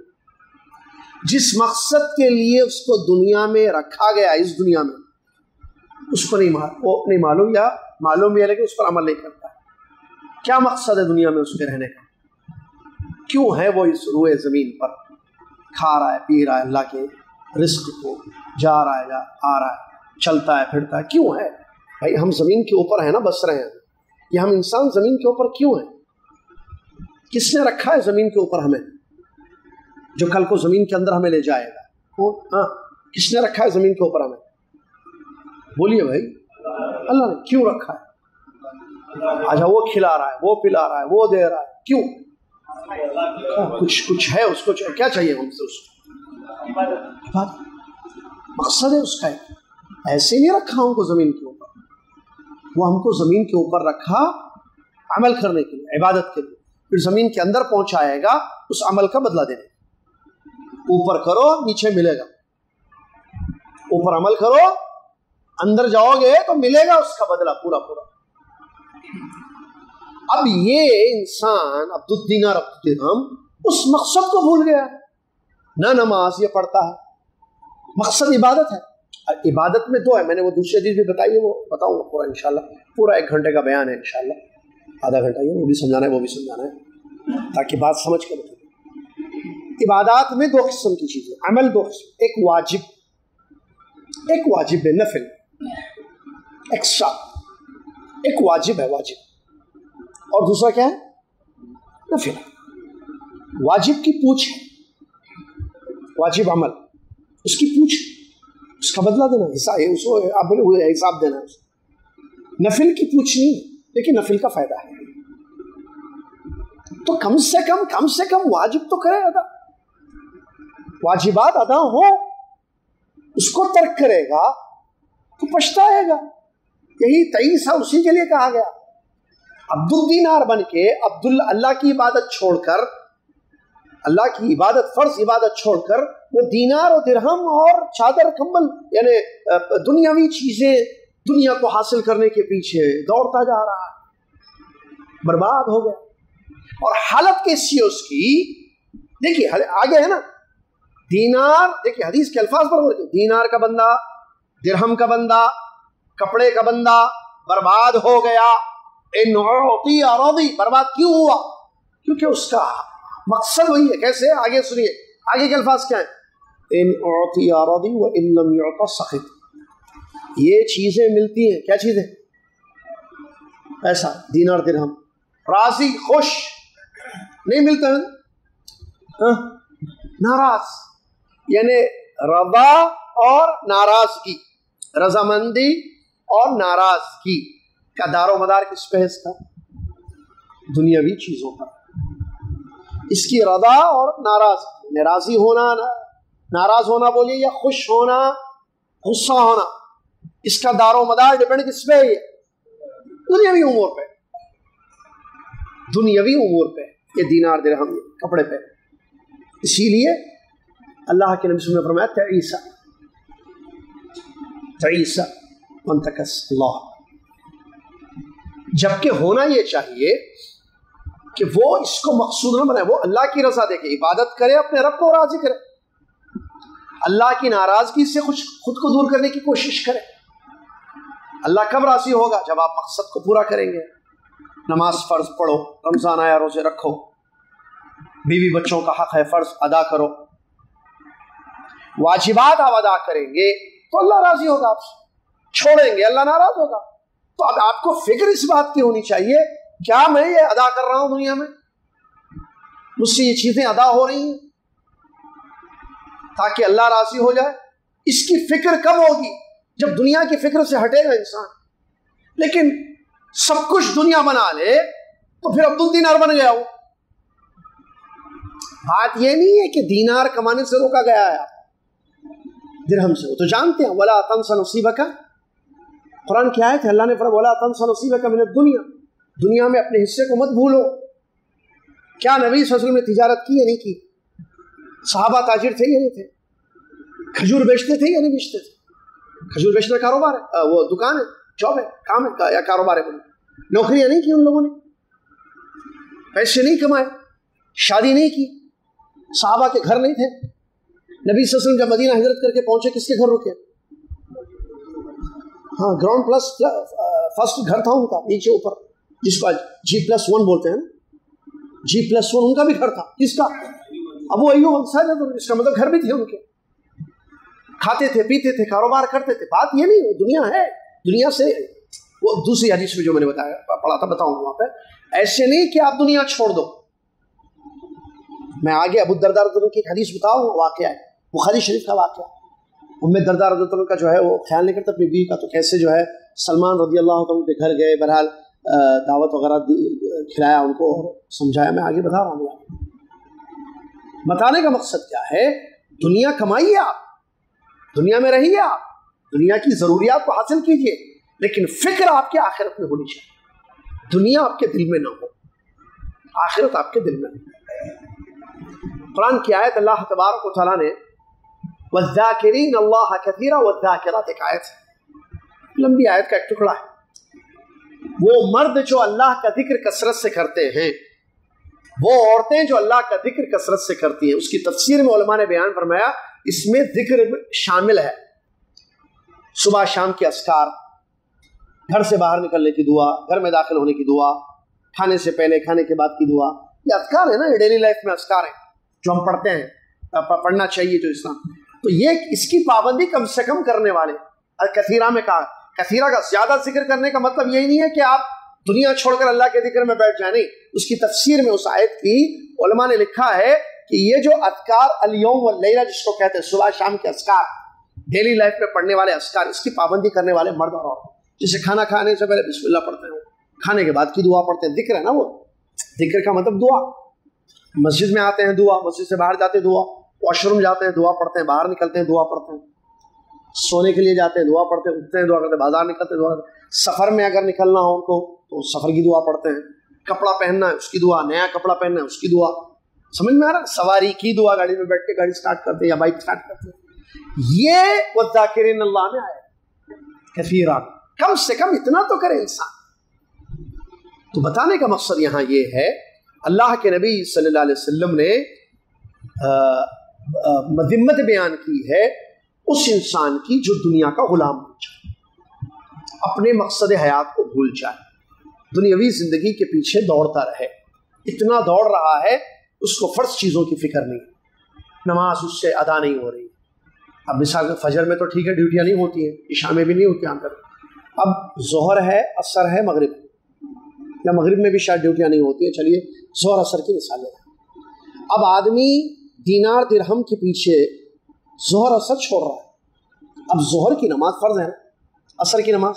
جس مقصد کے لیے اس کو دنیا میں رکھا گیا، اس دنیا میں اس کو نہیں معلوم، یا معلوم بھی ہے لیکن اس پر عمل نہیں کرتا ہے۔ کیا مقصد ہے دنیا میں اس کے رہنے کا؟ کیوں ہے وہ اس روئے زمین پر کھا رہا ہے پی رہا ہے اللہ کے رزق کو، جا رہا ہے آ رہا ہے، چلتا ہے پھرتا ہے، کیوں ہے؟ بھائی ہم زمین کے اوپر ہیں نا، بس رہے ہیں، یہ ہم انسان زمین کے اوپر کیوں ہیں؟ کس نے رکھا ہے زمین کے اوپر ہمیں، جو کل کو زمین کے اندر ہمیں لے جائے گا؟ ہاں، کس نے رکھا ہے زمین کے اوپر ہمیں؟ بولیے بھائی، اللہ نے کیوں رکھا ہے؟ اچھا وہ کھلا رہا ہے، وہ پلا رہا ہے، وہ دے رہا ہے، کیوں؟ کچھ ہے اس کو، کیا چاہیے ہم سے؟ اس کو مقصد ہے اس کا، ایسے نہیں رکھا ہم کو زمین کے اوپر، وہ ہم کو زمین کے اوپر رکھا عمل کرنے کے لیے، عبادت کے لیے، پھر زمین کے اندر پہنچائے گا اس عمل کا بدلہ دینے۔ اوپر کرو نیچے ملے گا، اوپر عمل کرو اندر جاؤ گے تو ملے گا اس کا بدلہ پورا پورا۔ اب یہ انسان عبد الدینار عبد الدرہم اس مقصد کو بھول گیا، نہ نماز یہ پڑھتا ہے، مقصد عبادت ہے۔ عبادت میں دو ہے، میں نے وہ دوسری حدیث بھی بتائی ہے، وہ بتاؤں گا پورا انشاءاللہ، پورا 1 گھنٹے کا بیان ہے انشاءاللہ، آدھا گھنٹہ یہ وہ بھی سمجھانا ہے وہ بھی سمجھانا ہے تاکہ بات سمجھ کر بتائیں۔ عبادات میں 2 قسم کی چیزیں، عمل 2 قسم، ایک واجب ہے نفل ایکسٹرا، ایک واجب ہے واجب، اور دوسرا کیا ہے؟ نفل۔ واجب کی پوچھ ہے، واجب عمل اس کی پوچھ، اس کا بدلہ دینا، اس کو حساب دینا۔ نفل کی پوچھ نہیں، لیکن نفل کا فائدہ ہے، تو کم سے کم واجب تو کرے ادا، واجبات ادا ہو، اس کو ترک کرے گا تو پچھتائے گا۔ یہی 23 اسی کے لیے کہا گیا، عبد الدینار بن کے اللہ کی عبادت چھوڑ کر، اللہ کی عبادت فرض عبادت چھوڑ کر وہ دینار و درہم اور چادر کمبل یعنی دنیاوی چیزیں، دنیا کو حاصل کرنے کے پیچھے دوڑتا جا رہا ہے، برباد ہو گیا۔ اور حالت کیسی ہے اس کی؟ دیکھیے آگے ہے نا، دینار، دیکھیے حدیث کے الفاظ پر بولتے، دینار کا بندہ، درہم کا بندہ، کپڑے کا بندہ برباد ہو گیا۔ ان اعطی راضی، برباد کیوں ہوا؟ کیونکہ اس کا مقصد وہی ہے۔ کیسے؟ آگے سنیے، آگے کے الفاظ کیا ہیں؟ ان اعطی راضی وان لم يعط سخط۔ یہ چیزیں ملتی ہیں، کیا چیزیں؟ پیسہ، دینار درہم، راضی خوش، نہیں ملتا ہے ناراض، یعنی رضا اور ناراضگی، رضامندی اور ناراضگی کا دار و مدار کس پہ ہے؟ اس کا دنیاوی چیزوں پر۔ اس کی رضا اور ناراضگی، راضی ہونا، ناراض ہونا بولیے، یا خوش ہونا، غصہ ہونا، اس کا دار و مدار ڈیپینڈ کس پہ ہے؟ دنیاوی امور پہ، دنیاوی امور پہ، یہ دینار درہم کپڑے پہ۔ اسی لیے اللہ کے نبی صلی اللہ علیہ وسلم نے فرمایا تعیسہ من تکس اللہ، جبکہ ہونا یہ چاہیے کہ وہ اس کو مقصود نہ بنائے، وہ اللہ کی رضا دے کے عبادت کرے، اپنے رب کو راضی کرے، اللہ کی ناراضگی سے خود کو دور کرنے کی کوشش کرے۔ اللہ کب راضی ہوگا؟ جب آپ مقصد کو پورا کریں گے، نماز فرض پڑھو، رمضان آیا روزے رکھو، بیوی بچوں کا حق ہے فرض ادا کرو، واجبات آپ ادا کریں گے تو اللہ راضی ہوگا آپ سے، چھوڑیں گے اللہ ناراض ہوگا۔ تو اب آپ کو فکر اس بات کی ہونی چاہیے، کیا میں یہ ادا کر رہا ہوں دنیا میں، مجھ سے یہ چیزیں ادا ہو رہی ہیں تاکہ اللہ راضی ہو جائے۔ اس کی فکر کب ہوگی؟ جب دنیا کی فکر سے ہٹے گا انسان۔ لیکن سب کچھ دنیا بنا لے تو پھر عبد الدینار بن گیا ہو۔ بات یہ نہیں ہے کہ دینار کمانے سے روکا گیا ہے درہم سے، وہ تو جانتے ہیں، وَلَا تَنْسَ نَصِيبَكَ، قرآن کی آیت ہے، اللہ نے فرمایا وَلَا تَنْسَ نَصِيبَكَ مِنَ الدُّنْيَا، دنیا میں اپنے حصے کو مت بھولو۔ کیا نبی صلی اللہ علیہ وسلم نے تجارت کی یا نہیں کی؟ صحابہ تاجر تھے یا نہیں تھے؟ کھجور بیچتے تھے یا نہیں بیچتے تھے؟ کھجور بیچنا کاروبار ہے، وہ دکان ہے، جاب ہے، کام ہے، یا کاروبار ہے؟ نوکریاں نہیں کی ان لوگوں نے، پیسے نہیں کمائے، شادی نہیں کی، صحابہ کے گھر نہیں تھے۔ نبی صلی اللہ علیہ وسلم جب مدینہ ہجرت کر کے پہنچے کس کے گھر رکے؟ ہاں، گراؤنڈ پلس فرسٹ گھر تھا ان کا، نیچے اوپر جس کو G+1 بولتے ہیں, G+1 ان کا بھی گھر تھا. کس کا؟ ابو ایوب انصاری. اس کا مطلب گھر بھی تھے ان کے, کھاتے تھے پیتے تھے کاروبار کرتے تھے. بات یہ نہیں, دنیا ہے, دنیا سے وہ دوسری حدیث میں جو میں نے بتایا پڑھا تھا بتاؤں وہاں پہ, ایسے نہیں کہ آپ دنیا چھوڑ دو. میں آگے ابو الدرداء رضی اللہ عنہ کی ایک حدیث بتاؤں, واقعہ ہے بخاری شریف کا واقعہ. ام الدرداء رضی اللہ عنہ کا جو ہے وہ خیال نہیں کرتا اپنی بیوی کا, تو کیسے جو ہے سلمان رضی اللہ عنہ کے گھر گئے, بہرحال دعوت وغیرہ کھلایا ان کو اور سمجھایا. میں آگے بتا رہا ہوں. بتانے کا مقصد کیا ہے, دنیا کمائیے آپ, دنیا میں رہیے آپ, دنیا کی ضروریات کو حاصل کیجیے, لیکن فکر آپ کے آخرت میں ہونی چاہیے. دنیا آپ کے دل میں نہ ہو, آخرت آپ کے دل میں ہو. قرآن کی آیت اللہ تبارک و تعالیٰ نے والذاکرین اللہ کثیرا والذاکرات, ایک آیت ہے, لمبی آیت کا ایک ٹکڑا ہے. وہ مرد جو اللہ کا ذکر کثرت سے کرتے ہیں, وہ عورتیں جو اللہ کا ذکر کثرت سے کرتی ہیں. اس کی تفسیر میں علماء نے بیان فرمایا اس میں ذکر شامل ہے, صبح شام کے اذکار, گھر سے باہر نکلنے کی دعا, گھر میں داخل ہونے کی دعا, کھانے سے پہلے کھانے کے بعد کی دعا. یہ اذکار ہے نا, یہ ڈیلی لائف میں اذکار ہیں جو ہم پڑھتے ہیں, پڑھنا چاہیے جو اسلام. تو یہ اس کی پابندی کم سے کم کرنے والے. کثیرہ میں کہا, کثیرہ کا زیادہ ذکر کرنے کا مطلب یہی نہیں ہے کہ آپ دنیا چھوڑ کر اللہ کے ذکر میں بیٹھ جائیں. نہیں, اس کی تفسیر میں اس آیت کی علماء نے لکھا ہے کہ یہ جو اذکار الیوم واللیلہ جس کو کہتے ہیں, صبح شام کے اذکار, ڈیلی لائف میں پڑھنے والے اذکار, اس کی پابندی کرنے والے مرد اور عورت. جیسے کھانا کھانے سے پہلے بسم اللہ پڑھتے ہیں, کھانے کے بعد کی دعا پڑھتے ہیں, ذکر ہے نا وہ, ذکر کا مطلب دعا. مسجد میں آتے ہیں دعا, مسجد سے باہر جاتے ہیں دعا, واش روم جاتے ہیں دعا پڑھتے ہیں, باہر نکلتے ہیں دعا پڑھتے ہیں, سونے کے لیے جاتے ہیں دعا پڑھتے ہیں, اٹھتے ہیں دعا کرتے ہیں, بازار نکلتے ہیں دعا کرتے ہیں, سفر میں اگر نکلنا ہو ان کو تو سفر کی دعا پڑھتے ہیں, کپڑا پہننا ہے اس کی دعا, نیا کپڑا پہننا ہے اس کی دعا. سمجھ میں آ رہا ہے؟ سواری کی دعا, گاڑی میں بیٹھ کے گاڑی سٹارٹ کرتے ہیں یا بائک سٹارٹ کرتے ہیں. یہ والذاکرین اللہ میں آیا کثیرا, کم سے کم اتنا تو کرے انسان. تو بتانے کا مقصد یہاں یہ ہے, اللہ کے نبی صلی اللہ علیہ وسلم نے مذمت بیان کی ہے اس انسان کی جو دنیا کا غلام بن جائے, اپنے مقصد حیات کو بھول جائے, دنیاوی زندگی کے پیچھے دوڑتا رہے. اتنا دوڑ رہا ہے اس کو فرض چیزوں کی فکر نہیں, نماز اس سے ادا نہیں ہو رہی. اب مثال فجر میں تو ٹھیک ہے ڈیوٹیاں نہیں ہوتی ہیں, عشاء میں بھی نہیں ہوتی ہیں, اب ظہر ہے, عصر ہے, مغرب, یا مغرب میں بھی شاید ڈیوٹیاں نہیں ہوتی ہیں. چلیے ظہر عصر کی مثال ہے. اب آدمی دینار درہم کے پیچھے ظہر عصر چھوڑ رہا ہے. اب ظہر کی نماز فرض ہے نا, عصر کی نماز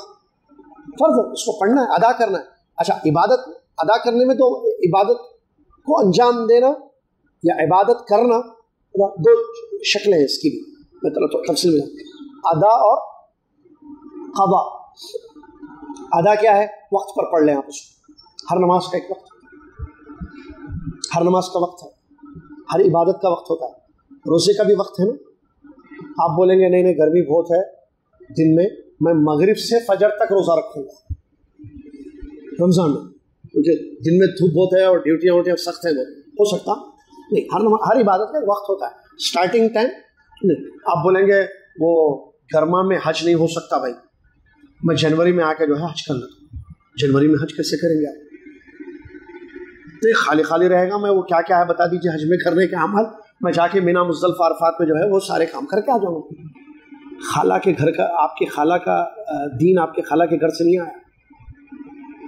فرض ہے, اس کو پڑھنا ہے, ادا کرنا ہے. اچھا, عبادت ادا کرنے میں تو عبادت کو انجام دینا یا عبادت کرنا دو شکلیں ہیں اس کی بھی, میں تفصیل میں. ادا اور قضا. ادا کیا ہے؟ وقت پر پڑھ لیں آپ اس کو. ہر نماز کا ایک وقت, ہر نماز کا وقت ہے, ہر عبادت کا وقت ہوتا ہے. روزے کا بھی وقت ہے نا. آپ بولیں گے نہیں گرمی بہت ہے دن میں مغرب سے فجر تک روزہ رکھوں گا رمضان میں, کیونکہ دن میں دھوپ بہت ہے اور ڈیوٹیاں سخت ہیں, ہو سکتا نہیں. ہر عبادت کا وقت ہوتا ہے, اسٹارٹنگ ٹائم نہیں. آپ بولیں گے وہ گرما میں حج نہیں ہو سکتا بھائی, میں جنوری میں آ کے جو ہے حج کر لیتا ہوں. جنوری میں حج کیسے کریں گے آپ؟ تو یہ خالی خالی رہے گا. میں وہ کیا کیا ہے بتا دیجیے حج میں کرنے کے عمل, میں جا کے مینا مزدلفہ عرفات میں جو ہے وہ سارے کام کر کے آ جاؤں گا. خالہ کے گھر کا, آپ کے خالہ کا دین آپ کے خالہ کے گھر سے نہیں آیا,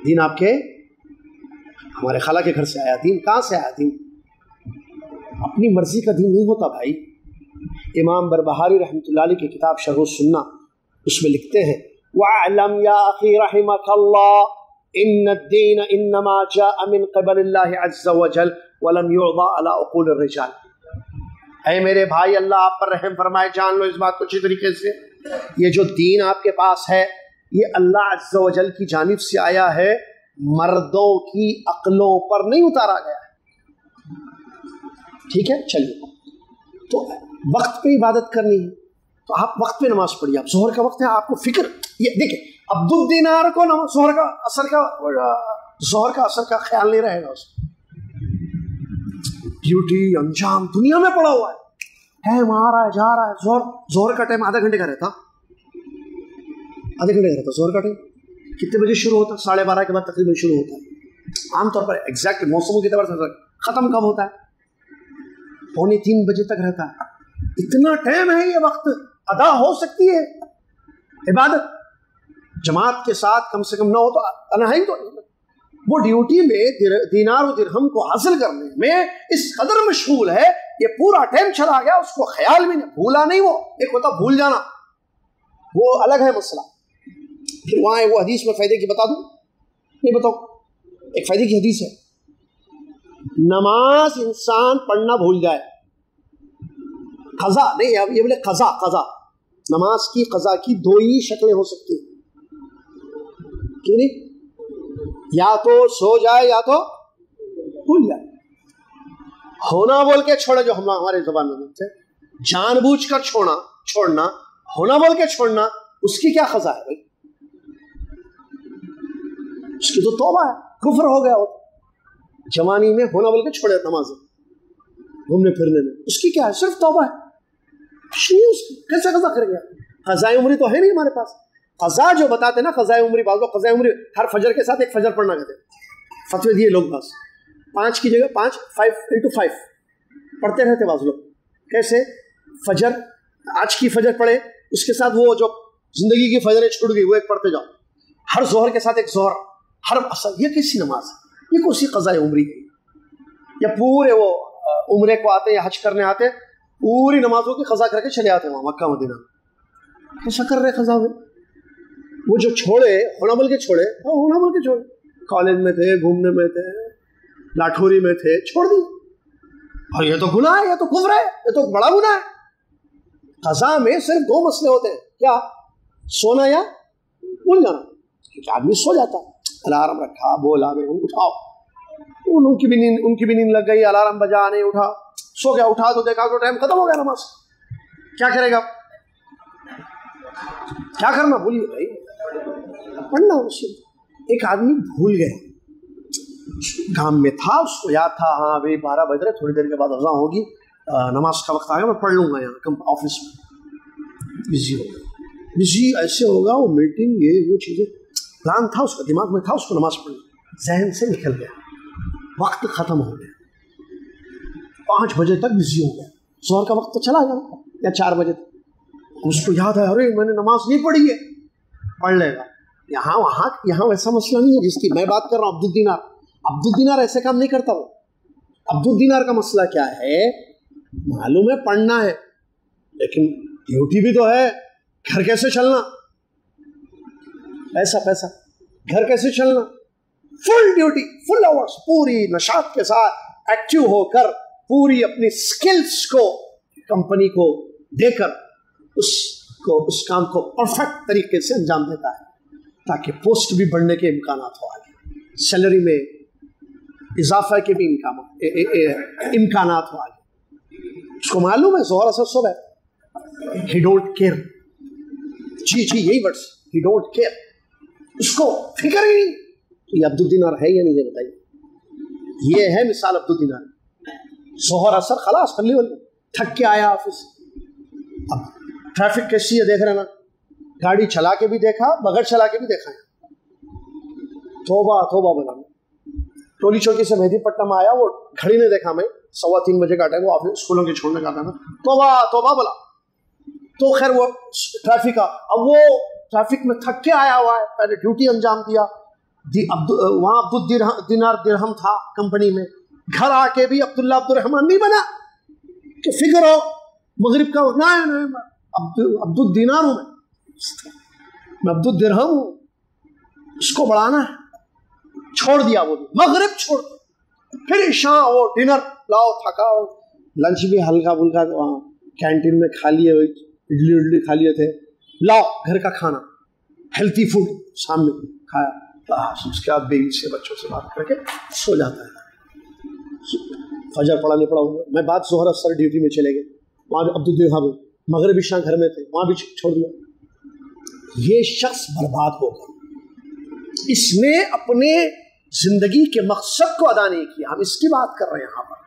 دین آپ کے ہمارے خالہ کے گھر سے آیا. دین کہاں سے آیا؟ دین اپنی مرضی کا دین نہیں ہوتا بھائی. امام بربہاری رحمۃ اللہ علیہ کی کتاب شرح السنہ, اس میں لکھتے ہیں وَاعْلَمْ يَا أَخِي رَحِمَكَ اللَّهُ إِنَّ الدِّينَ إِنَّمَا جَاءَ مِنْ قِبَلِ اللَّهِ عَزَّ وَجَلَّ وَلَمْ يُعْضَى عَلَى عُقُولِ الرِّجَالِ. اے میرے بھائی, اللہ آپ پر رحم فرمائے, جان لو اس بات کو اچھی طریقے سے, یہ جو دین آپ کے پاس ہے یہ اللہ عز و جل کی جانب سے آیا ہے, مردوں کی عقلوں پر نہیں اتارا گیا ہے. ٹھیک ہے, چلیے. تو وقت پہ عبادت کرنی ہے تو آپ وقت پہ نماز پڑھیے. آپ ظہر کا وقت ہے, آپ کو فکر, یہ دیکھیں عبد الدینار کو ظہر کا اثر کا خیال نہیں رہے گا. اس ڈیوٹی انجام دنیا میں پڑا ہوا ہے, ٹائم آ رہا ہے جا رہا ہے. ظہر کا ٹائم آدھے گھنٹے کا رہتا, آدھے گھنٹے کا رہتا ظہر کا ٹائم. کتنے بجے شروع ہوتا ہے؟ 12:30 کے بعد تقریباً شروع ہوتا ہے. عام طور پر ایگزیکٹ موسموں کے اعتبار سے ختم کب ہوتا ہے؟ 2:45 بجے تک رہتا ہے. اتنا ٹائم ہے یہ وقت ادا ہو سکتی ہے عبادت جماعت کے ساتھ کم سے کم نہ ہو تو تنہائی تو وہ ڈیوٹی میں دینار و درہم کو حاصل کرنے میں اس قدر مشغول ہے یہ پورا ٹائم چلا گیا اس کو خیال بھی نہیں بھولا نہیں. وہ ایک ہوتا بھول جانا وہ الگ ہے مسئلہ. پھر وہاں وہ حدیث میں فائدے کی بتا دوں نہیں بتاؤ. ایک فائدے کی حدیث ہے نماز انسان پڑھنا بھول جائے قضا نہیں یہ بولے قضا نماز کی قضا کی دو ہی شکلیں ہو سکتی ہیں. کیوں نہیں؟ یا تو سو جائے یا تو بھول جائے. ہونا بول کے چھوڑے جو ہمارے زبان میں بولتے ہیں جان بوجھ کر چھوڑنا ہونا بول کے چھوڑنا اس کی کیا قضا ہے بھائی؟ اس کی تو توبہ ہے کفر ہو گیا. جوانی میں ہونا بول کے چھوڑے نماز گھومنے پھرنے میں اس کی کیا ہے؟ صرف توبہ ہے. کیسے قضا کر گیا؟ قضائے عمری تو ہے نہیں ہمارے پاس. قضا جو بتاتے نا قضائے عمری بعض لوگ قضائے عمری ہر فجر کے ساتھ ایک فجر پڑھنا کہتے ہیں. فتوے دیے لوگ بس 5 کی جگہ 5 پڑھتے رہتے بعض لوگ. کیسے؟ فجر آج کی فجر پڑھے اس کے ساتھ وہ جو زندگی کی فجریں چھوٹ گئی وہ ایک پڑھتے جاؤ. ہر ظہر کے ساتھ ایک ظہر ہر اصل. یہ کیسی نماز ہے؟ یہ کوئی قضائے عمری ہے؟ یا پورے وہ عمرے کو آتے یا حج کرنے آتے پوری نمازوں کی قضا کر کے چلے آتے وہاں مکہ مدینہ. کیسا کر رہے قضا میں؟ وہ جو چھوڑے ہونا بول کے چھوڑے کالج میں تھے گھومنے میں تھے لاٹھوری میں تھے چھوڑ دی. اور یہ تو گناہ ہے یہ تو کفر ہے یہ تو بڑا گناہ ہے. قضا میں صرف 2 مسئلے ہوتے ہیں کیا؟ سونا یا بھول جانا. کیونکہ آدمی سو جاتا الارم رکھا بولا اٹھاؤ ان کی بھی نیند لگ گئی الارم بجا نہیں اٹھا سو گیا اٹھا تو دیکھا تو ٹائم ختم ہو گیا نماز. کیا کرے گا؟ کیا کرنا؟ بھولیے بھائی پڑھنا. ایک آدمی بھول گیا کام میں تھا اس کو یاد تھا ہاں ابھی 12 بج رہے تھوڑی دیر کے بعد اذان ہوگی نماز کا وقت آ گیا میں پڑھ لوں گا یہاں آفس میں. بزی ہو گیا بزی ایسے ہوگا وہ میٹنگ یہ وہ چیزیں پلان تھا اس کا دماغ میں تھا اس کو نماز پڑھنا ذہن سے نکل گیا وقت ختم ہو گیا. 5 بجے تک بزی ہو گیا. ظہر کا وقت تو چلا گیا یا 4 بجے تک. اس کو یاد ہے ارے میں نے نماز نہیں پڑھی ہے پڑھ لے گا. یہاں ویسا مسئلہ نہیں ہے جس کی میں بات کر رہا ہوں. عبد الدینار ایسے کام نہیں کرتا. وہ عبد الدینار کا مسئلہ کیا ہے؟ معلوم ہے پڑھنا ہے لیکن ڈیوٹی بھی تو ہے. گھر کیسے چلنا؟ پیسہ گھر کیسے چلنا؟ فل ڈیوٹی فل آورس پوری نشاط کے ساتھ ایکٹیو ہو کر پوری اپنی سکلز کو کمپنی کو دے کر اس کام کو پرفیکٹ طریقے سے انجام دیتا ہے تاکہ پوسٹ بھی بڑھنے کے امکانات ہو آگے سیلری میں اضافہ کے بھی امکانات ہو آگے. اس کو معلوم ہے ظہر اثر صبح ہی ڈونٹ کیئر. جی یہی ورڈس ہی ڈونٹ کیئر. اس کو فکر ہی نہیں. یہ عبد الدینار ہے یا نہیں یہ بتائیے. یہ ہے مثال عبد الدینار. ظہر اثر خلاص کر لی تھک کے آیا آفس. اب ٹریفک کیسی ہے دیکھ رہے نا گاڑی چلا کے بھی دیکھا بغیر چلا کے بھی دیکھا ہے. توبہ بنا. ٹولی چوکی سے مہدی پٹنم آیا وہ گھڑی نے دیکھا میں 3:15 بجے کا ٹائم وہ اسکولوں کے چھوڑنے کا ٹائم ہے. توبہ بولا تو خیر وہ ٹریفک کا اب وہ ٹریفک میں تھک کے آیا ہوا ہے پہلے ڈیوٹی انجام دیا وہاں عبد الدینار درہم تھا کمپنی میں. گھر آ کے بھی عبداللہ عبد الرحمان نہیں بنا کہ فکر ہو مغرب کا نہیں عبد الدینار ہوں میں عبد الدرہم ہوں. اس کو بڑھانا ہے. چھوڑ دیا وہ مغرب چھوڑ دیا. پھر عشاء اور ڈنر لاؤ تھکا لنچ بھی ہلکا پھلکا وہاں کینٹین میں کھا لیے اڈلی کھا لیے تھے. لاؤ گھر کا کھانا ہیلتھی فوڈ سامنے کھایا. اس کے بعد بیوی سے بچوں سے بات کر کے سو جاتا ہے. فجر پڑھا نہیں پڑا ہوں میں بات ظہر اثر ڈیوٹی میں چلے گئے وہاں عبد الدین مغرب عشاء گھر میں تھے وہاں بھی چھوڑ دیا. یہ شخص برباد ہوگا. اس نے اپنے زندگی کے مقصد کو ادا نہیں کیا. ہم اس کی بات کر رہے ہیں یہاں پر.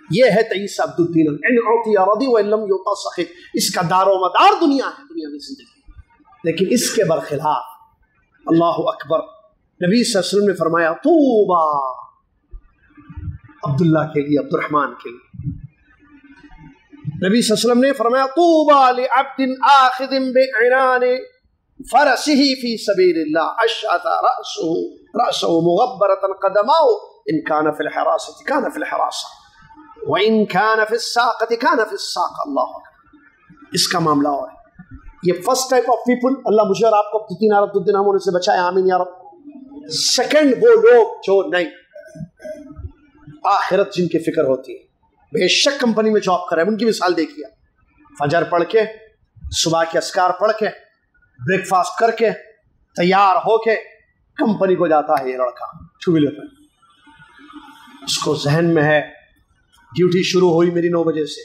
یہ ہے تعیس عبد الدین ان اعطی رضی وان لم یعطى سخط. اس کا دار و مدار دنیا ہے دنیاوی زندگی. لیکن اس کے برخلاف اللہ اکبر. نبی صلی اللہ علیہ وسلم نے فرمایا طوبا عبداللہ کے لیے، عبد الرحمن کے لیے. نبی صلی اللہ علیہ وسلم نے فرمایا طوبا لعبد آخذ بعنان فرسه في سبيل الله اشعث رأسه مغبرة قدماه ان كان في الحراسة كان في الحراسة وان كان في الساقة كان في الساقة. اللہ اکبر. اس کا معاملہ اور ہے یہ فرسٹ ٹائپ آف پیپل. اللہ مجھے اور آپ کو فتنہ رب الدین ہونے سے بچائے، آمین یا رب. سیکنڈ وہ لوگ جو نہیں آخرت جن کی فکر ہوتی ہے، بے شک کمپنی میں جاب کر رہے ہیں، ان کی مثال دیکھیے. فجر پڑھ کے، صبح کے اذکار پڑھ کے، بریک فاسٹ کر کے، تیار ہو کے کمپنی کو جاتا ہے یہ لڑکا ٹو ویلر پہ. اس کو ذہن میں ہے ڈیوٹی شروع ہوئی میری 9 بجے سے،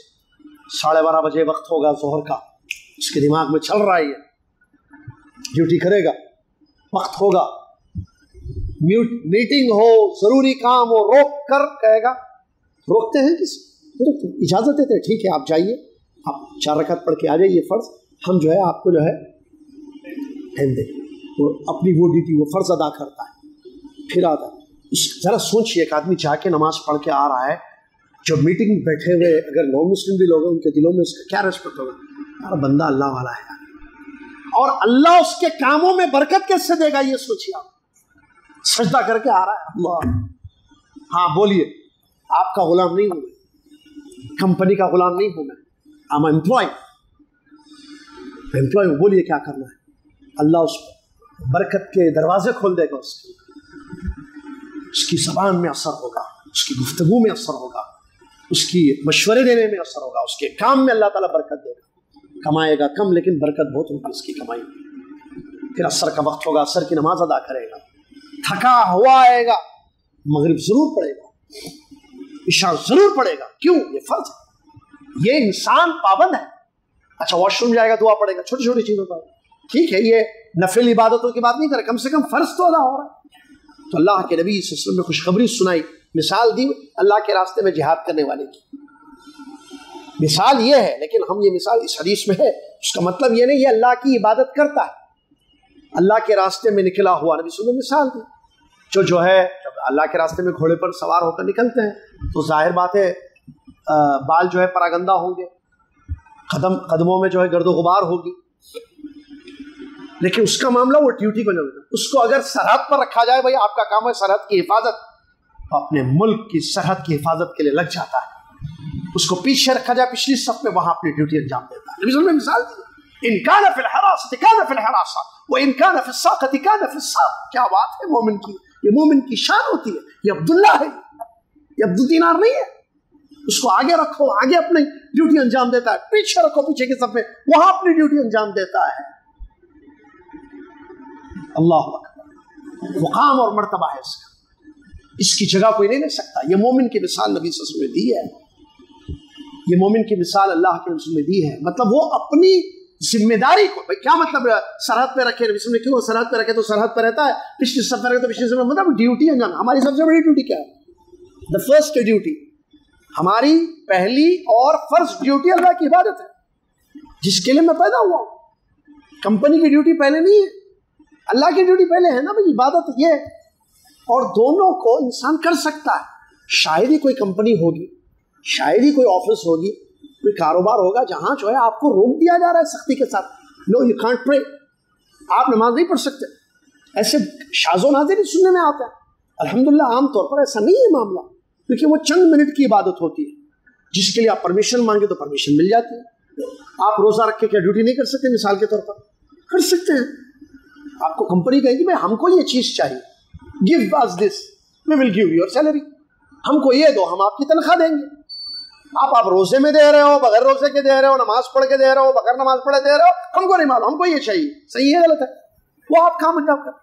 12:30 بجے وقت ہوگا ظہر کا. اس کے دماغ میں چل رہا ہے یہ ڈیوٹی کرے گا، وقت ہوگا، میٹنگ ہو، ضروری کام ہو، روک کر کہے گا. روکتے ہیں کسی؟ اجازت دیتے ہیں، ٹھیک ہے آپ جائیے، آپ 4 رکعت پڑھ کے آ جائیے، فرض ہم جو ہے آپ کو جو ہے دیں. وہ اپنی وہ ڈیوٹی وہ فرض ادا کرتا ہے، پھر آتا ہے. ذرا سوچیے ایک آدمی جا کے نماز پڑھ کے آ رہا ہے، جو میٹنگ میں بیٹھے ہوئے اگر نان مسلم بھی لوگ ہیں ان کے دلوں میں اس کا کیا ریسپیکٹ ہوگا؟ یار بندہ اللہ والا ہے، اور اللہ اس کے کاموں میں برکت کیسے دے گا یہ سوچیے. آپ سجدہ کر کے آ رہا ہے اللہ. ہاں بولیے، آپ کا غلام نہیں ہوں میں، کمپنی کا غلام نہیں ہوں میں، آئی ایم امپلائی ہوں. بولیے کیا کرنا ہے. اللہ اس برکت کے دروازے کھول دے گا، اس کی زبان میں اثر ہوگا، اس کی گفتگو میں اثر ہوگا، اس کی مشورے دینے میں اثر ہوگا، اس کے کام میں اللہ تعالیٰ برکت دے گا. کمائے گا کم لیکن برکت بہت ہوگی اس کی کمائی میں. پھر عصر کا وقت ہوگا، عصر کی نماز ادا کرے گا، تھکا ہوا آئے گا، مغرب ضرور پڑے گا، عشاء ضرور پڑے گا. کیوں؟ یہ فرض ہے. یہ انسان پابند ہے. اچھا واش روم جائے گا، دعا پڑے گا، چھوٹی چھوٹی چیزوں پر، ٹھیک ہے. یہ نفل عبادتوں کی بات نہیں کرے، کم سے کم فرض تو ادا ہو رہا ہے. تو اللہ کے نبی صلی اللہ علیہ وسلم نے خوشخبری سنائی، مثال دی اللہ کے راستے میں جہاد کرنے والے کی. مثال یہ ہے، لیکن ہم یہ مثال اس حدیث میں ہے، اس کا مطلب یہ نہیں یہ اللہ کی عبادت کرتا ہے. اللہ کے راستے میں نکلا ہوا نبی صلی اللہ علیہ وسلم نے مثال دی. جو ہے جب اللہ کے راستے میں گھوڑے پر سوار ہو کر نکلتے ہیں تو ظاہر بات ہے بال جو ہے پراگندہ ہوں گے، قدموں میں جو ہے گرد و غبار ہوگی، لیکن اس کا معاملہ وہ ڈیوٹی کو نہیں. اس کو اگر سرحد پر رکھا جائے، بھائی آپ کا کام ہے سرحد کی حفاظت، تو اپنے ملک کی سرحد کی حفاظت کے لیے لگ جاتا ہے. اس کو پیچھے رکھا جائے پچھلی صف میں، وہاں اپنی ڈیوٹی انجام دیتا ہے. نبی صلی اللہ علیہ وسلم نے مثال دی، ان کان فی الحراسۃ کان فی الحراسۃ وان کان فی الساقۃ کان فی الساقۃ. کیا بات ہے مومن کی، یہ مومن کی شان ہوتی ہے. یہ عبداللہ ہے، یہ عبد الدینار نہیں ہے. اس کو آگے رکھو، آگے اپنی ڈیوٹی انجام دیتا ہے، پیچھے رکھو پیچھے کی صف میں، وہاں اپنی ڈیوٹی انجام دیتا ہے. اللہ اکبر. مقام اور مرتبہ ہے اس کی جگہ کوئی نہیں لے سکتا. یہ مومن کی مثال نبی صلی اللہ علیہ وسلم نے دی ہے، یہ مومن کی مثال اللہ کے رسول نے دی ہے. مطلب وہ اپنی ذمہ داری کو، بھائی کیا مطلب سرحد پہ رکھے، نبی صلی اللہ علیہ وسلم نے کیوں سرحد پہ رکھے؟ تو سرحد پہ رہتا ہے، پچھلی صف پہ رکھے تو پچھلی صف میں، مطلب ڈیوٹی انجام. ہماری سب سے بڑی ڈیوٹی کیا ہے؟ دا فرسٹ ڈیوٹی، ہماری پہلی اور فرض ڈیوٹی اللہ کی عبادت ہے، جس کے لیے میں پیدا ہوا ہوں. کمپنی کی ڈیوٹی پہلے نہیں ہے، اللہ کی ڈیوٹی پہلے ہے نا بھائی، عبادت یہ. اور دونوں کو انسان کر سکتا ہے. شاید ہی کوئی کمپنی ہوگی، شاید ہی کوئی آفس ہوگی، کوئی کاروبار ہوگا جہاں جو ہے آپ کو روک دیا جا رہا ہے سختی کے ساتھ، نو یو کانٹ پرے، آپ نماز نہیں پڑھ سکتے. ایسے شاذ و نادر ہی سننے میں آتا ہے. الحمدللہ عام طور پر ایسا نہیں ہے معاملہ، کیونکہ وہ چند منٹ کی عبادت ہوتی ہے جس کے لیے آپ پرمیشن مانگے تو پرمیشن مل جاتی ہے. آپ روزہ رکھ کے کیا ڈیوٹی نہیں کر سکتے؟ مثال کے طور پر کر سکتے ہیں. آپ کو کمپنی کہے گی بھائی ہم کو یہ چیز چاہیے، give us this, we will give your salary. ہم کو یہ دو، ہم آپ کی تنخواہ دیں گے. آپ روزے میں دے رہے ہو، بغیر روزے کے دے رہے ہو، نماز پڑھ کے دے رہے ہو، بغیر نماز پڑھے دے رہے ہو، ہم کو نہیں معلوم، ہم کو یہ چاہیے. صحیح ہے غلط ہے وہ آپ کام انجام کریں.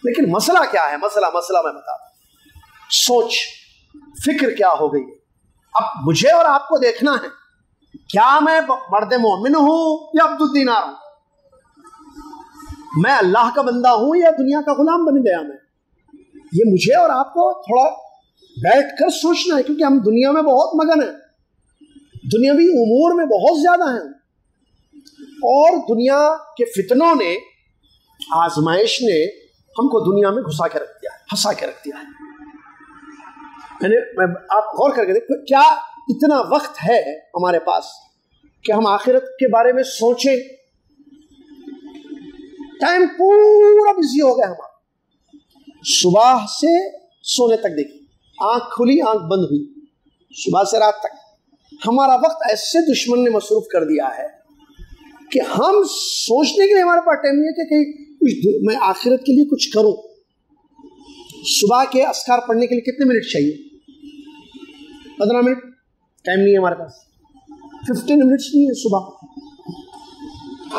لیکن مسئلہ کیا ہے؟ مسئلہ میں بتا دوں. سوچ فکر کیا ہو گئی ہے. اب مجھے اور آپ کو دیکھنا ہے، کیا میں مرد مومن ہوں یا عبد الدینار ہوں؟ میں اللہ کا بندہ ہوں یا دنیا کا غلام بن گیا میں؟ یہ مجھے اور آپ کو تھوڑا بیٹھ کر سوچنا ہے، کیونکہ ہم دنیا میں بہت مگن ہیں، دنیاوی امور میں بہت زیادہ ہیں، اور دنیا کے فتنوں نے، آزمائش نے ہم کو دنیا میں گھسا کے رکھ دیا ہے، پھنسا کے رکھ دیا ہے۔ آپ غور کر کے دیکھیں کیا اتنا وقت ہے ہمارے پاس کہ ہم آخرت کے بارے میں سوچیں؟ ٹائم پورا بزی ہو گیا ہمارا، صبح سے سونے تک دیکھیں، آنکھ کھلی آنکھ بند ہوئی، صبح سے رات تک ہمارا وقت ایسے دشمن نے مصروف کر دیا ہے کہ ہم سوچنے کے لیے ہمارے پاس ٹائم نہیں ہے کہ میں آخرت کے لیے کچھ کروں۔ صبح کے اذکار پڑھنے کے لیے کتنے منٹ چاہیے؟ 15 منٹ، ٹائم نہیں ہے ہمارے پاس، 15 منٹس نہیں ہے صبح،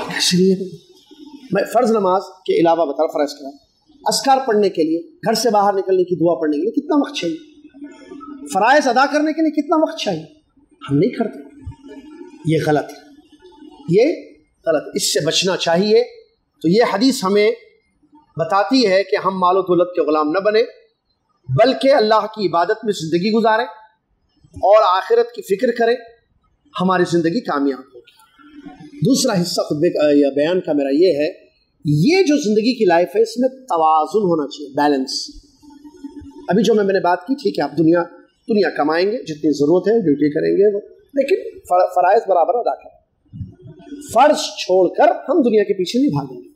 کیسے نہیں ہے؟ میں فرض نماز کے علاوہ بتا رہا، فرض کرا اذکار پڑھنے کے لیے، گھر سے باہر نکلنے کی دعا پڑھنے کے لیے کتنا وقت چاہیے؟ فرائض ادا کرنے کے لیے کتنا وقت چاہیے؟ ہم نہیں کرتے۔ یہ غلط ہے، یہ غلط ہے، اس سے بچنا چاہیے۔ تو یہ حدیث ہمیں بتاتی ہے کہ ہم مال و دولت کے غلام نہ بنیں، بلکہ اللہ کی عبادت میں زندگی گزاریں اور آخرت کی فکر کریں، ہماری زندگی کامیاب ہوگی۔ دوسرا حصہ خطبے کا یا بیان کا میرا یہ ہے، یہ جو زندگی کی لائف ہے اس میں توازن ہونا چاہیے، بیلنس۔ ابھی جو میں نے بات کی، ٹھیک ہے آپ دنیا کمائیں گے، جتنی ضرورت ہے ڈیوٹی کریں گے وہ، لیکن فرائض برابر ادا کریں، فرض چھوڑ کر ہم دنیا کے پیچھے نہیں بھاگیں گے۔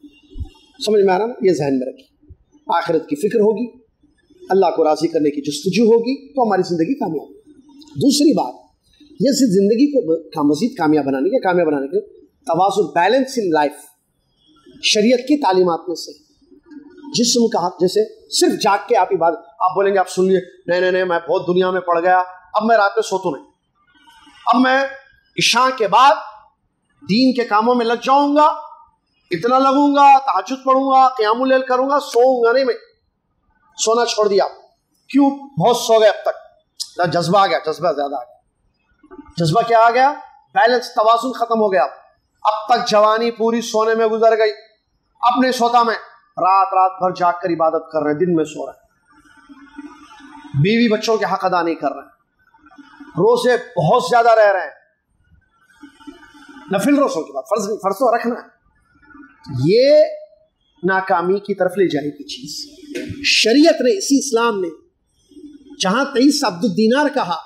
سمجھ میں آ رہا نا؟ یہ ذہن میں رکھیں، آخرت کی فکر ہوگی، اللہ کو راضی کرنے کی جستجو ہوگی تو ہماری زندگی کامیاب ہوگی۔ دوسری بات یہ زندگی کو مزید کامیاب بنانے کے توازن، بیلنس ان لائف، شریعت کی تعلیمات میں سے جسم کا حق، جیسے صرف جاگ کے آپ عبادت، آپ بولیں گے آپ سن لیے نہیں میں بہت دنیا میں پڑ گیا، اب میں رات میں سوتوں نہیں، اب میں عشاء کے بعد دین کے کاموں میں لگ جاؤں گا، اتنا لگوں گا، تہجد پڑھوں گا، قیام اللیل کروں گا، سوؤں گا نہیں، میں سونا چھوڑ دیا۔ کیوں؟ بہت سو گئے اب تک، جذبہ آ گیا، جذبہ زیادہ آ گیا۔ جذبہ کیا آ گیا؟ بیلنس، توازن ختم ہو گیا۔ اب تک جوانی پوری سونے میں گزر گئی، اب نہیں سوتا میں، رات بھر جاگ کر عبادت کر رہے ہیں، دن میں سو رہے ہیں، بیوی بچوں کے حق ادا نہیں کر رہے ہیں، روزے بہت زیادہ رہ رہے ہیں، نفل روزوں کے بعد فرض تو رکھنا ہے۔ یہ ناکامی کی طرف لے جائے گی چیز۔ شریعت نے، اسی اسلام نے جہاں 23 عبد الدینار کہا،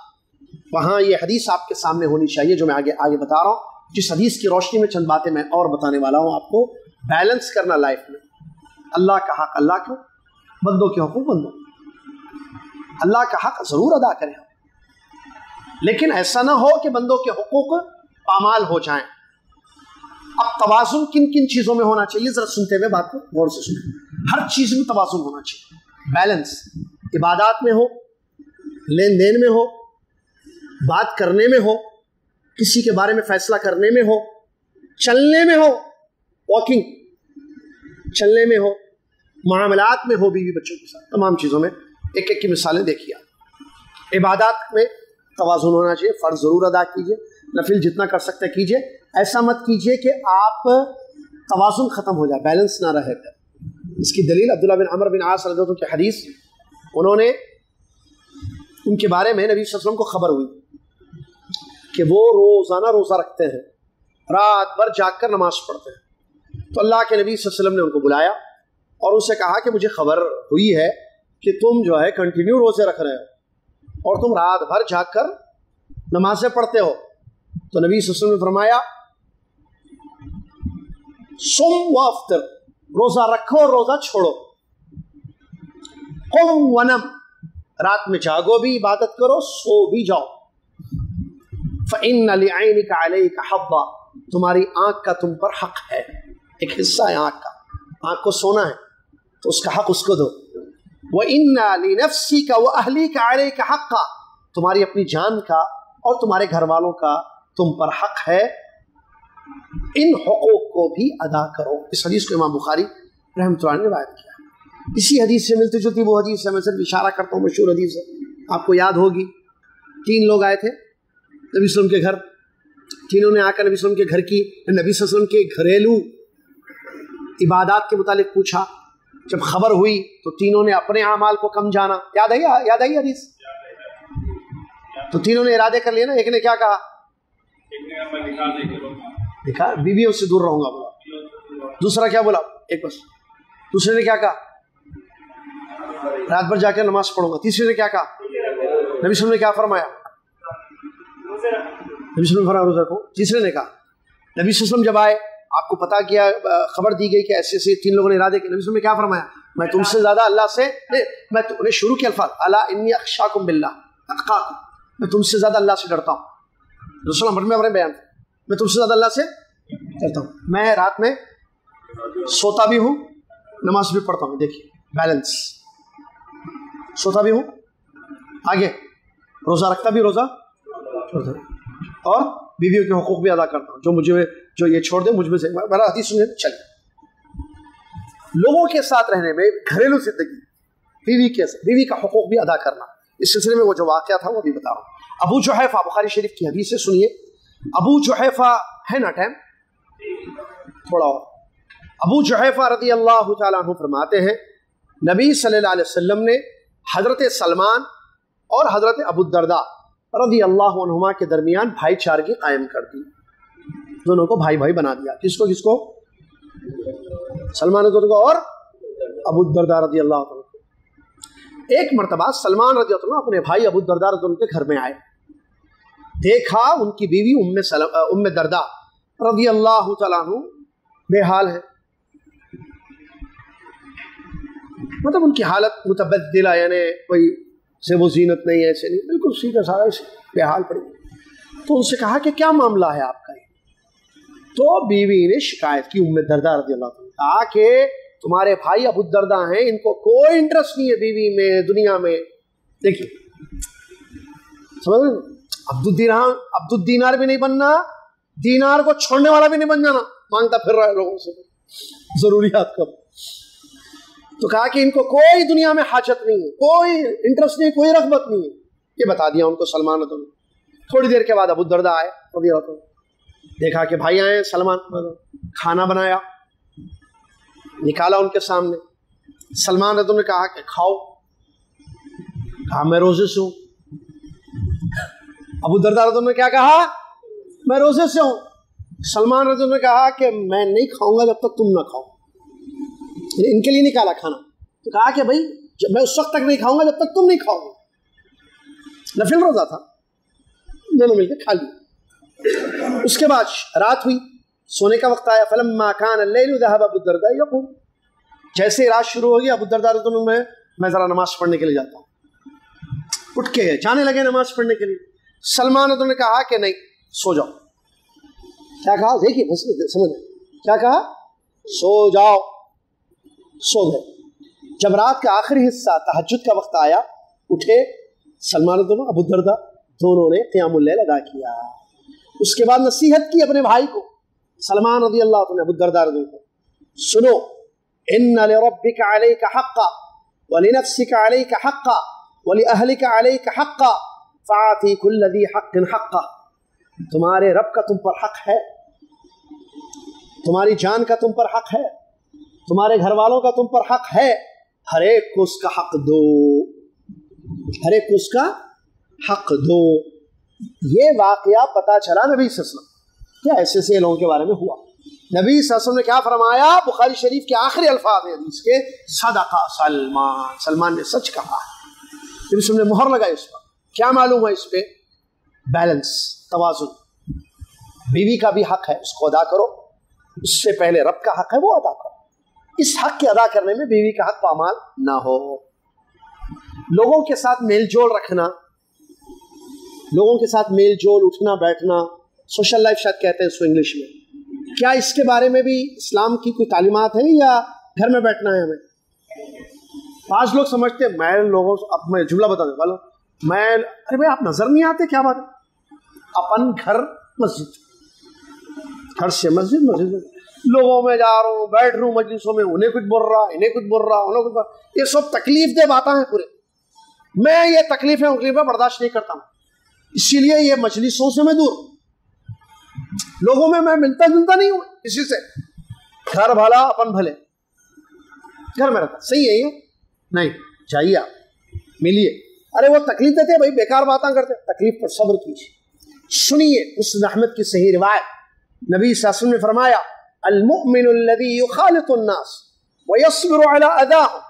وہاں یہ حدیث آپ کے سامنے ہونی چاہیے جو میں آگے بتا رہا ہوں، جس حدیث کی روشنی میں چند باتیں میں اور بتانے والا ہوں آپ کو۔ بیلنس کرنا لائف میں، اللہ کا حق اللہ کو، بندوں کے حقوق بندوں، اللہ کا حق ضرور ادا کریں، لیکن ایسا نہ ہو کہ بندوں کے حقوق پامال ہو جائیں۔ اب توازن کن کن چیزوں میں ہونا چاہیے، ذرا سنتے ہوئے بات کو غور سے سنیں۔ ہر چیز میں توازن ہونا چاہیے، بیلنس، عبادات میں ہو، لین دین میں ہو، بات کرنے میں ہو، کسی کے بارے میں فیصلہ کرنے میں ہو، چلنے میں ہو، واکنگ چلنے میں ہو، معاملات میں ہو، بیوی بچوں کے ساتھ، تمام چیزوں میں ایک ایک کی مثالیں دیکھیے۔ عبادات میں توازن ہونا چاہیے، فرض ضرور ادا کیجیے، نفل جتنا کر سکتے کیجیے، ایسا مت کیجیے کہ آپ توازن ختم ہو جائے، بیلنس نہ رہے۔ اس کی دلیل عبداللہ بن عمر بن عاص رضی اللہ عنہ کی حدیث، انہوں نے، ان کے بارے میں نبی صلی اللہ علیہ وسلم کو خبر ہوئی کہ وہ روزانہ روزہ رکھتے ہیں، رات بھر جاگ کر نماز پڑھتے ہیں۔ تو اللہ کے نبی صلی اللہ علیہ وسلم نے ان کو بلایا اور ان سے کہا کہ مجھے خبر ہوئی ہے کہ تم جو ہے کنٹینیو روزے رکھ رہے ہو اور تم رات بھر جاگ کر نمازیں پڑھتے ہو۔ تو نبی صلی اللہ علیہ وسلم نے فرمایا سم و افطر، روزہ رکھو اور روزہ چھوڑو، قم ونم، رات میں جاگو بھی، عبادت کرو، سو بھی جاؤ، فإن لعینک علیک حظا، تمہاری آنکھ کا تم پر حق ہے، ایک حصہ ہے آنکھ کا، آنکھ کو سونا ہے تو اس کا حق اس کو دو۔ وَإِنَّ لِنَفْسِكَ وَأَهْلِكَ عَلَيْكَ حَقًّا، تمہاری اپنی جان کا اور تمہارے گھر والوں کا تم پر حق ہے، ان حقوق کو بھی ادا کرو۔ اس حدیث کو امام بخاری رحمۃ اللہ نے روایت کیا۔ اسی حدیث سے ملتی جلتی وہ حدیث ہے، میں صرف اشارہ کرتا ہوں، مشہور حدیث ہے، آپ کو یاد ہوگی۔ 3 لوگ آئے تھے نبی صلی اللہ علیہ وسلم کے گھر، تینوں نے آ کر نبی صلی اللہ علیہ وسلم کے گھر کی، نبی صلی اللہ علیہ وسلم کے گھریلو عبادات کے متعلق پوچھا۔ جب خبر ہوئی تو تینوں نے اپنے اعمال کو کم جانا۔ یاد آئی حدیث؟ تو تینوں نے ارادے کر لیا نا۔ ایک نے کیا کہا؟ دیکھا، بیویوں سے دور رہوں گا بولا۔ دوسرا کیا بولا؟ ایک بس۔ دوسرے نے کیا کہا؟ رات بھر جا کے نماز پڑھوں گا. تیسرے نے کیا کہا؟ نبی صلی اللہ علیہ وسلم نے کیا فرمایا؟ نبی صلی اللہ علیہ وسلم فرمایا روزہ رکھو. تیسرے نے کہا. نبی صلی اللہ علیہ وسلم جب آئے آپ کو پتا کیا خبر دی گئی کہ ایسے ایسے 3 لوگوں نے ارادے کیے. نبی صلی اللہ علیہ وسلم نے کیا فرمایا؟ میں تم سے زیادہ اللہ سے میں نے شروع کے الفاظ الا انی اخشاکم باللہ اتقاکم، میں تم سے زیادہ اللہ سے ڈرتا ہوں. رسول اللہ میں اپنے بیان میں تم سے زیادہ اللہ سے ڈرتا ہوں. میں رات میں سوتا بھی ہوں نماز بھی پڑھتا ہوں. دیکھیے بیلنس، سوتا بھی ہوں آگے روزہ رکھتا بھی روزہ اور بیویوں کے حقوق بھی ادا کرتا ہوں. جو یہ چھوڑ دے مجھ میں سے میرا حدیث سنیں. چلیے لوگوں کے ساتھ رہنے میں گھریلو زندگی بیوی کا حقوق بھی ادا کرنا، اس سلسلے میں وہ جو واقعہ تھا وہ بھی بتا رہا ہوں. ابو جحیفہ بخاری شریف کی حدیث سے سنیے. ابو جحیفہ ہے نا ٹائم تھوڑا اور. ابو جحیفہ رضی اللہ تعالیٰ عنہ فرماتے ہیں نبی صلی اللہ علیہ وسلم نے حضرت سلمان اور حضرت ابو الدرداء رضی اللہ عنہما کے درمیان بھائی چارگی قائم کر دی. دونوں کو بھائی بھائی بنا دیا. کس کو سلمان رضی اللہ اور ابو الدرداء رضی اللہ عنہ. ایک مرتبہ سلمان رضی اللہ عنہ اپنے بھائی ابو الدرداء رضی اللہ عنہ کے گھر میں آئے. دیکھا ان کی بیوی ام درداء رضی اللہ تعالیٰ عنہ بے حال ہے، مطلب ان کی حالت متبدلہ، یعنی کوئی سے وہ زینت نہیں ہے، ایسے نہیں، بالکل سیدھا سارا ایسے بے حال پڑی. تو ان سے کہا کہ کیا معاملہ ہے آپ کا؟ تو بیوی نے شکایت کی ام درداء رضی اللہ عنہ، کہا کہ تمہارے بھائی ابو الدرداء ہیں، ان کو کوئی انٹرسٹ نہیں ہے بیوی میں، دنیا میں. دیکھیے سمجھ رہے ہیں، عبد الدینار بھی نہیں بننا، دینار کو چھوڑنے والا بھی نہیں بن جانا، مانگتا پھر رہا ہے لوگوں سے ضروریات کا. تو کہا کہ ان کو کوئی دنیا میں حاجت نہیں ہے، کوئی انٹرسٹ نہیں، کوئی رغبت نہیں ہے. یہ بتا دیا ان کو سلمان رضی اللہ عنہ. تھوڑی دیر کے بعد ابو الدرداء آئے رضی اللہ عنہ. دیکھا کہ بھائی آئے. سلمان کھانا بنایا، نکالا ان کے سامنے. سلمان رضی اللہ عنہ نے کہا کہ کھاؤ. کہا میں روزے سے ہوں. ابو الدرداء رضی اللہ عنہ نے کیا کہا؟ میں روزے سے ہوں. سلمان رضی اللہ عنہ نے کہا کہ میں نہیں کھاؤں گا جب تک تم نہ کھاؤ. ان کے لیے نکالا کھانا. تو کہا کہ بھائی میں اس وقت تک نہیں کھاؤں گا جب تک تم نہیں کھاؤ گے. نفل روزہ تھا، دونوں مل کے کھا لی. اس کے بعد رات ہوئی، سونے کا وقت آیا. فلما كان الليل ذهب ابو الدرداء يقوم. جیسے رات شروع ہوگی ابو الدرداء رضی اللہ عنہ میں ذرا نماز پڑھنے کے لیے جاتا ہوں. اٹھ کے جانے لگے نماز پڑھنے کے لیے. سلمان رضی اللہ عنہ نے کہا کہ نہیں سو جاؤ. کیا کہا؟ دیکھیے سمجھ کیا کہا؟ سو جاؤ. سو گئے. جب رات کا آخری حصہ تہجد کا وقت آیا اٹھے. سلمان رضی اللہ عنہ ابو الدرداء دونوں نے قیام اللیل ادا کیا. اس کے بعد نصیحت کی اپنے بھائی کو. سلمان رضی اللہ عنہ ابو الدرداء رضی اللہ عنہ، سنو ان لربک علیک حقا ولنفسک علیک حقا ولأہلک علیک حقا فآتی کل ذی حق حقا. تمہارے رب کا تم پر حق ہے، تمہاری جان کا تم پر حق ہے، تمہارے گھر والوں کا تم پر حق ہے. ہر ایک کو اس کا حق دو، ہر ایک کو اس کا حق دو. یہ واقعہ پتا چلا نبی صلی اللہ علیہ وسلم کیا ایسے ایسے لوگوں کے بارے میں ہوا. نبی صلی اللہ علیہ وسلم نے کیا فرمایا؟ بخاری شریف کے آخری الفاظ ہیں حدیث کے، صدقہ سلمان، سلمان نے سچ کہا. نبی صلی اللہ علیہ وسلم نے مہر لگائی اس پر. کیا معلوم ہے اس پہ؟ بیلنس، توازن. بیوی کا بھی حق ہے، اس کو ادا کرو. اس سے پہلے رب کا حق ہے وہ ادا کرو. اس حق کے ادا کرنے میں بیوی کا حق پامال نہ ہو. لوگوں کے ساتھ میل جول رکھنا، لوگوں کے ساتھ میل جول، اٹھنا بیٹھنا، سوشل لائف شاید کہتے ہیں اس کو انگلش میں. کیا اس کے بارے میں بھی اسلام کی کوئی تعلیمات ہیں یا گھر میں بیٹھنا ہے ہمیں؟ بعض لوگ سمجھتے ہیں میں لوگوں سے، اب میں جملہ بتا دوں والوں، میں ارے بھائی آپ نظر نہیں آتے، کیا بات ہے؟ اپن گھر مسجد، گھر سے مسجد، مسجد لوگوں میں جا رہا ہوں، بیٹھ رہا ہوں مجلسوں میں، انہیں کچھ بول رہا، انہیں کچھ بول رہا، انہیں کچھ بول رہا. یہ سب تکلیف دہ باتیں ہیں پورے. میں یہ تکلیفیں برداشت نہیں کرتا ہوں، اسی لیے یہ مجلسوں سے میں دور ہوں. لوگوں میں ملتا جلتا نہیں ہوں کسی سے. گھر بھلا اپن بھلے، گھر میں رہتا صحیح ہے. یہ نہیں جائیے آپ ملیے. ارے وہ تکلیف دیتے بھائی، بیکار باتیں کرتے. تکلیف پر صبر کیجیے. سنیے مسند احمد کی صحیح روایت. نبی صلی اللہ علیہ وسلم نے فرمایا المؤمن الذي يخالط الناس ويصبر على اذاهم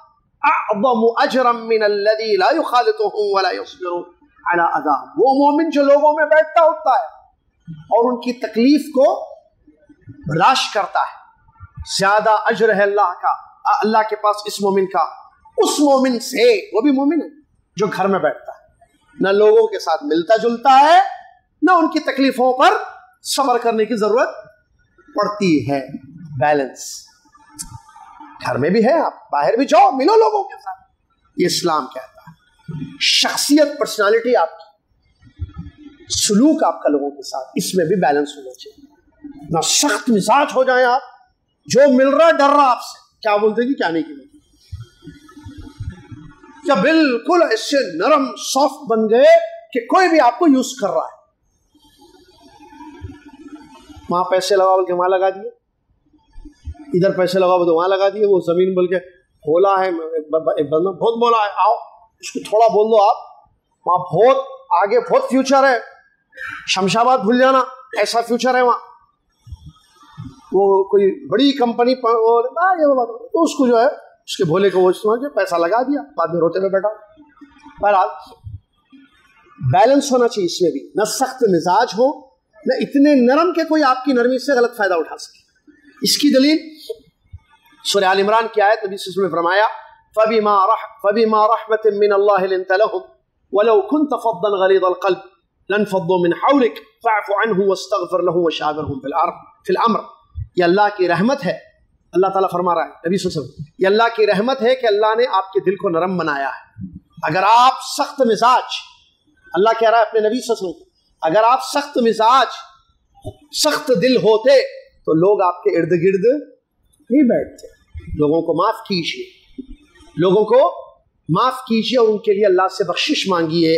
اعظم اجرا من الذي لا يخالطهم ولا يصبر على اذاهم. وہ مومن جو لوگوں میں بیٹھتا اٹھتا ہے اور ان کی تکلیف کو برداشت کرتا ہے، زیادہ اجر ہے اللہ کے پاس اس مومن کا، اس مومن سے، وہ بھی مومن ہے جو گھر میں بیٹھتا ہے، نہ لوگوں کے ساتھ ملتا جلتا ہے، نہ ان کی تکلیفوں پر صبر کرنے کی ضرورت پڑتی ہے. بیلنس گھر میں بھی ہے، آپ باہر بھی جاؤ، ملو لوگوں کے ساتھ. یہ اسلام کہتا ہے شخصیت، پرسنالٹی آپ کی، سلوک آپ کا لوگوں کے ساتھ، اس میں بھی بیلنس ہونا چاہیے. نہ سخت مزاج ہو جائیں آپ، جو مل رہا ڈر رہا آپ سے، کیا بولتے گی کیا نہیں کی، یا بالکل ایسے نرم سافٹ بن گئے کہ کوئی بھی آپ کو یوز کر رہا ہے. وہاں پیسے لگاؤ کہ وہاں لگا دیے، ادھر پیسے لگاؤ تو وہاں لگا دیے. وہ زمین بول کے بولا ہے، ایک بندہ بہت بولا ہے، آؤ اس کو تھوڑا بول دو آپ، وہاں بہت آگے بہت فیوچر ہے، شمشاباد بھول جانا، ایسا فیوچر ہے وہاں. وہ کوئی بڑی کمپنی تو اس کو جو ہے اس کے بھولے کو وہ استعمال کیا، پیسہ لگا دیا، بعد میں روتے ہوئے بیٹھا. بہرحال بیلنس ہونا چاہیے اس میں بھی، نہ سخت مزاج ہو، نہ اتنے نرم کہ کوئی آپ کی نرمی سے غلط فائدہ اٹھا سکے. اس کی دلیل سورہ آل عمران کی آیت، نبی صلی اللہ علیہ وسلم نے فرمایا فَبِمَا رَحْمَةٍ مِّنَ اللَّهِ لِنْتَ لَهُمْ وَلَوْ كُنْتَ فَضًّا غَلِيظَ الْقَلْبِ لَانفَضُّوا مِنْ حَوْلِكَ فَاعْفُ عَنْهُمْ وَاسْتَغْفِرْ لَهُمْ وَشَاوِرْهُمْ فِي الْأَمْرِ. یہ اللہ کی رحمت ہے، اللہ تعالیٰ فرما رہا ہے نبی صلی اللہ علیہ وسلم، یہ اللہ کی رحمت ہے کہ اللہ نے آپ کے دل کو نرم بنایا ہے. اگر آپ سخت مزاج، اللہ کہہ رہا ہے اپنے نبی صلی اللہ علیہ وسلم، اگر آپ سخت مزاج سخت دل ہوتے تو لوگ آپ کے ارد گرد نہیں بیٹھتے. لوگوں کو معاف کیجیے، لوگوں کو معاف کیجیے اور ان کے لیے اللہ سے بخشش مانگیے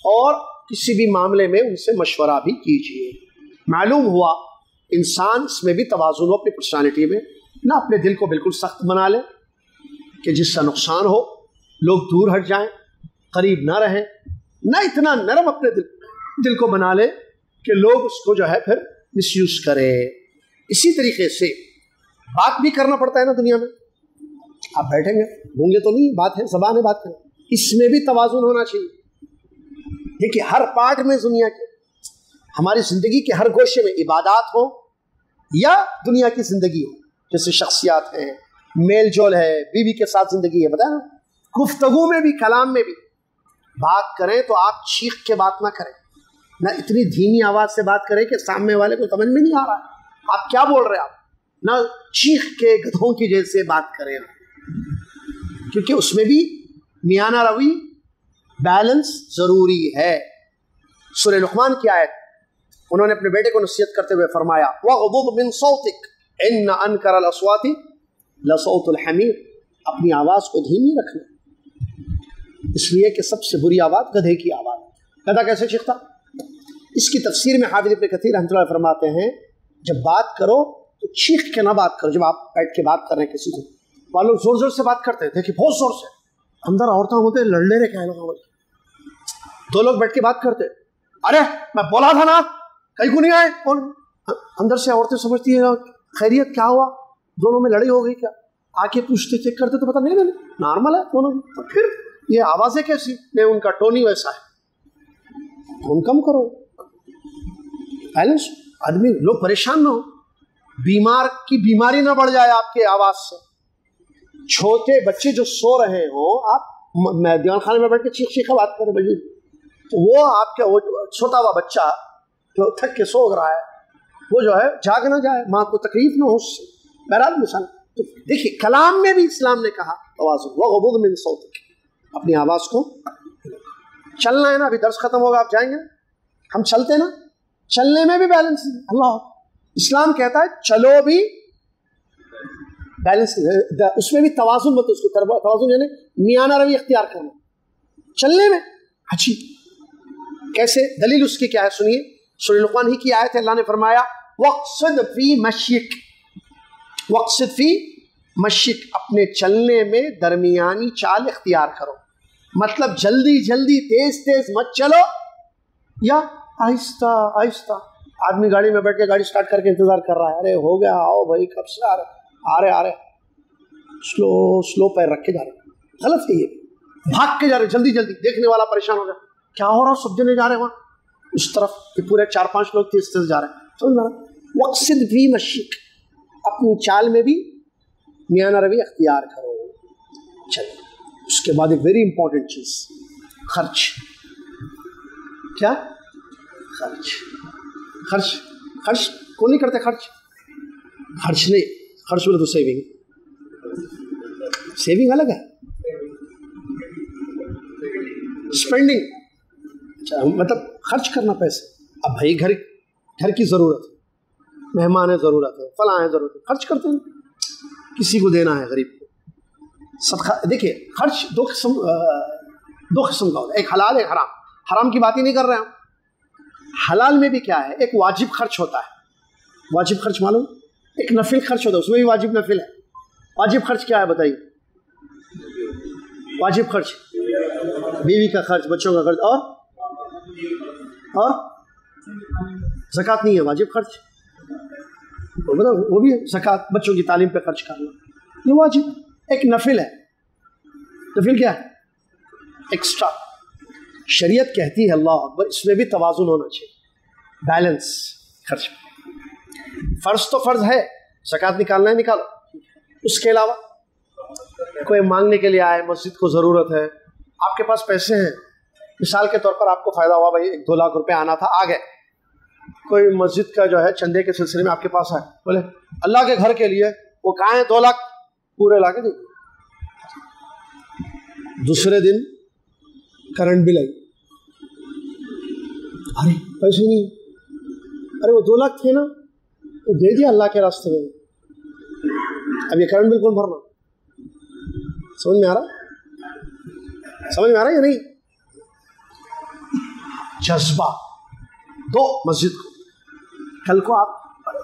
اور کسی بھی معاملے میں ان سے مشورہ بھی کیجیے. معلوم ہوا انسان اس میں بھی توازن ہو اپنی پرسنالٹی میں، نہ اپنے دل کو بالکل سخت بنا لے کہ جس سے نقصان ہو، لوگ دور ہٹ جائیں، قریب نہ رہیں، نہ اتنا نرم اپنے دل کو بنا لے کہ لوگ اس کو جو ہے پھر مس یوز کرے. اسی طریقے سے بات بھی کرنا پڑتا ہے نا دنیا میں، آپ بیٹھیں گے گونگے تو نہیں، بات ہے، زبان ہے، بات کریں، اس میں بھی توازن ہونا چاہیے. دیکھیے ہر پارٹ میں دنیا کے، ہماری زندگی کے ہر گوشے میں، عبادات ہو یا دنیا کی زندگی ہو، جیسے شخصیات ہیں، میل جول ہے، بیوی کے ساتھ زندگی ہے، بتائیں نا، گفتگو میں بھی، کلام میں بھی بات کریں تو آپ چیخ کے بات نہ کریں، نہ اتنی دھیمی آواز سے بات کریں کہ سامنے والے کو سمجھ میں نہیں آ رہا آپ کیا بول رہے ہیں، آپ نہ چیخ کے گدھوں کی جیسے بات کریں، کیونکہ اس میں بھی میانہ روی، بیلنس ضروری ہے. سورہ لقمان کی آیت، انہوں نے اپنے بیٹے کو نصیحت کرتے ہوئے فرمایا وَغْضُضْ مِنْ صَوْتِكَ إِنَّ أَنْكَرَ الْأَصْوَاتِ لَصَوْتُ الْحَمِيرِ. اپنی آواز کو دھیمی رکھنا، اس لیے کہ سب سے بری آواز گدھے کی آواز. گدھا کیسے چیختا؟ اس کی تفسیر میں حافظ ابن کثیر رحمۃ اللہ فرماتے ہیں جب بات کرو تو چیخ کے نہ بات کرو. جب آپ بیٹھ کے بات کر رہے ہیں کسی سے، وہ لوگ زور زور سے بات کرتے ہیں، دیکھیے بہت زور سے، اندر عورتیں ہوتے لڑ لے رہے، کیا لوگ دو لوگ بیٹھ کے بات کرتے، ارے میں بولا تھا نا کہیں کو نہیں آئے، اور اندر سے عورتیں سمجھتی ہیں خیریت کیا ہوا، دونوں میں لڑائی ہو گئی کیا، آ کے پوچھتے چیک کرتے تو پتہ نہیں نارمل ہے دونوں. پھر یہ آوازیں کیسی، نہیں ان کا ٹون ہی ویسا ہے، ٹون کم کرو، بیلنس. آدمی لوگ پریشان نہ ہو، بیمار کی بیماری نہ بڑھ جائے آپ کے آواز سے. چھوٹے بچے جو سو رہے ہوں، آپ دیوان خانے میں بیٹھ کے چیخ چیخ بات کریں بھائی، تو وہ آپ کا چھوٹا ہوا بچہ جو تھک کے سو رہا ہے، وہ جو ہے جاگ نہ جائے، ماں کو تکلیف نہ ہو اس سے. بہرحال مثال تو دیکھیے کلام میں بھی اسلام نے کہا توازن وغضض من صوتک، اپنی آواز کو. چلنا ہے نا، ابھی درس ختم ہوگا آپ جائیں گے، ہم چلتے نا، چلنے میں بھی بیلنس ہے. اللہ اسلام کہتا ہے چلو بھی بیلنس، اس میں بھی توازن، مت اس کو توازن یعنی میانہ روی اختیار کرنا چلنے میں. اچھی کیسے؟ دلیل اس کی کیا ہے سنیے، سورہ لقمان ہی کی آیت ہے. اللہ نے فرمایا وَاقْصِدْ فِي مَشْيِكَ، وَاقْصِدْ فِي مَشْيِكَ، اپنے چلنے میں درمیانی چال اختیار کرو. مطلب جلدی جلدی تیز تیز مت چلو، یا آہستہ آہستہ. آدمی گاڑی میں بیٹھ کے گاڑی سٹارٹ کر کے انتظار کر رہا ہے، ارے ہو گیا، آؤ بھائی کب سے آ رہے، سلو سلو پیر رکھ کے جا رہے. غلط ہے یہ، بھاگ کے جا رہے جلدی جلدی، دیکھنے والا پریشان ہو جائے کیا ہو رہا، سب جنے جا رہے ہیں وہاں اس طرف، یہ پورے 4-5 لوگ تیز تیز جا رہے ہیں، سمجھ میں مقصد بھی مشق، اپنی چال میں بھی میانہ روی اختیار کرو۔ چلیے اس کے بعد ایک ویری امپورٹنٹ چیز، خرچ۔ کیا؟ خرچ۔ خرچ خرچ کون نہیں کرتے؟ خرچ نہیں، خرچ بولے تو سیونگ، سیونگ الگ ہے، اسپینڈنگ اچھا مطلب خرچ کرنا پیسے۔ اب بھائی گھر کی ضرورت ہے، مہمان ہے ضرورت ہے، فلاں ہے ضرورت ہے، خرچ کرتے ہیں، کسی کو دینا ہے غریب کو، صدقہ۔ دیکھیے خرچ دو قسم کا ہوتا ہے، ایک حلال ایک حرام۔ حرام کی بات ہی نہیں کر رہے ہم، حلال میں بھی کیا ہے، ایک واجب خرچ ہوتا ہے، واجب خرچ معلوم، ایک نفل خرچ ہوتا ہے، اس میں بھی واجب نفل ہے۔ واجب خرچ کیا ہے بتائیے؟ واجب خرچ بیوی کا خرچ، بچوں کا خرچ، اور زکوٰۃ نہیں ہے واجب خرچ، وہ بھی زکوٰۃ، بچوں کی تعلیم پہ خرچ کرنا، یہ واجب۔ ایک نفل ہے، نفل کیا ہے؟ ایکسٹرا۔ شریعت کہتی ہے اللہ اکبر، اس میں بھی توازن ہونا چاہیے، بیلنس خرچ۔ فرض تو فرض ہے، زکوٰۃ نکالنا ہے نکالو، اس کے علاوہ کوئی مانگنے کے لیے آئے، مسجد کو ضرورت ہے، آپ کے پاس پیسے ہیں، مثال کے طور پر آپ کو فائدہ ہوا بھائی 1-2 لاکھ روپے آنا تھا، آ گئے، کوئی مسجد کا جو ہے چندے کے سلسلے میں آپ کے پاس آئے، بولے اللہ کے گھر کے لیے، وہ کہاں ہیں 2 لاکھ پورے لا کے دے۔ دوسرے دن کرنٹ بل آئی، ارے پیسے نہیں، ارے وہ 2 لاکھ تھے نا، وہ دے دیا اللہ کے راستے میں، اب یہ کرنٹ بل کون بھرنا؟ سمجھ میں آ رہا یا نہیں؟ جذبہ دو مسجد کو، کل کو آپ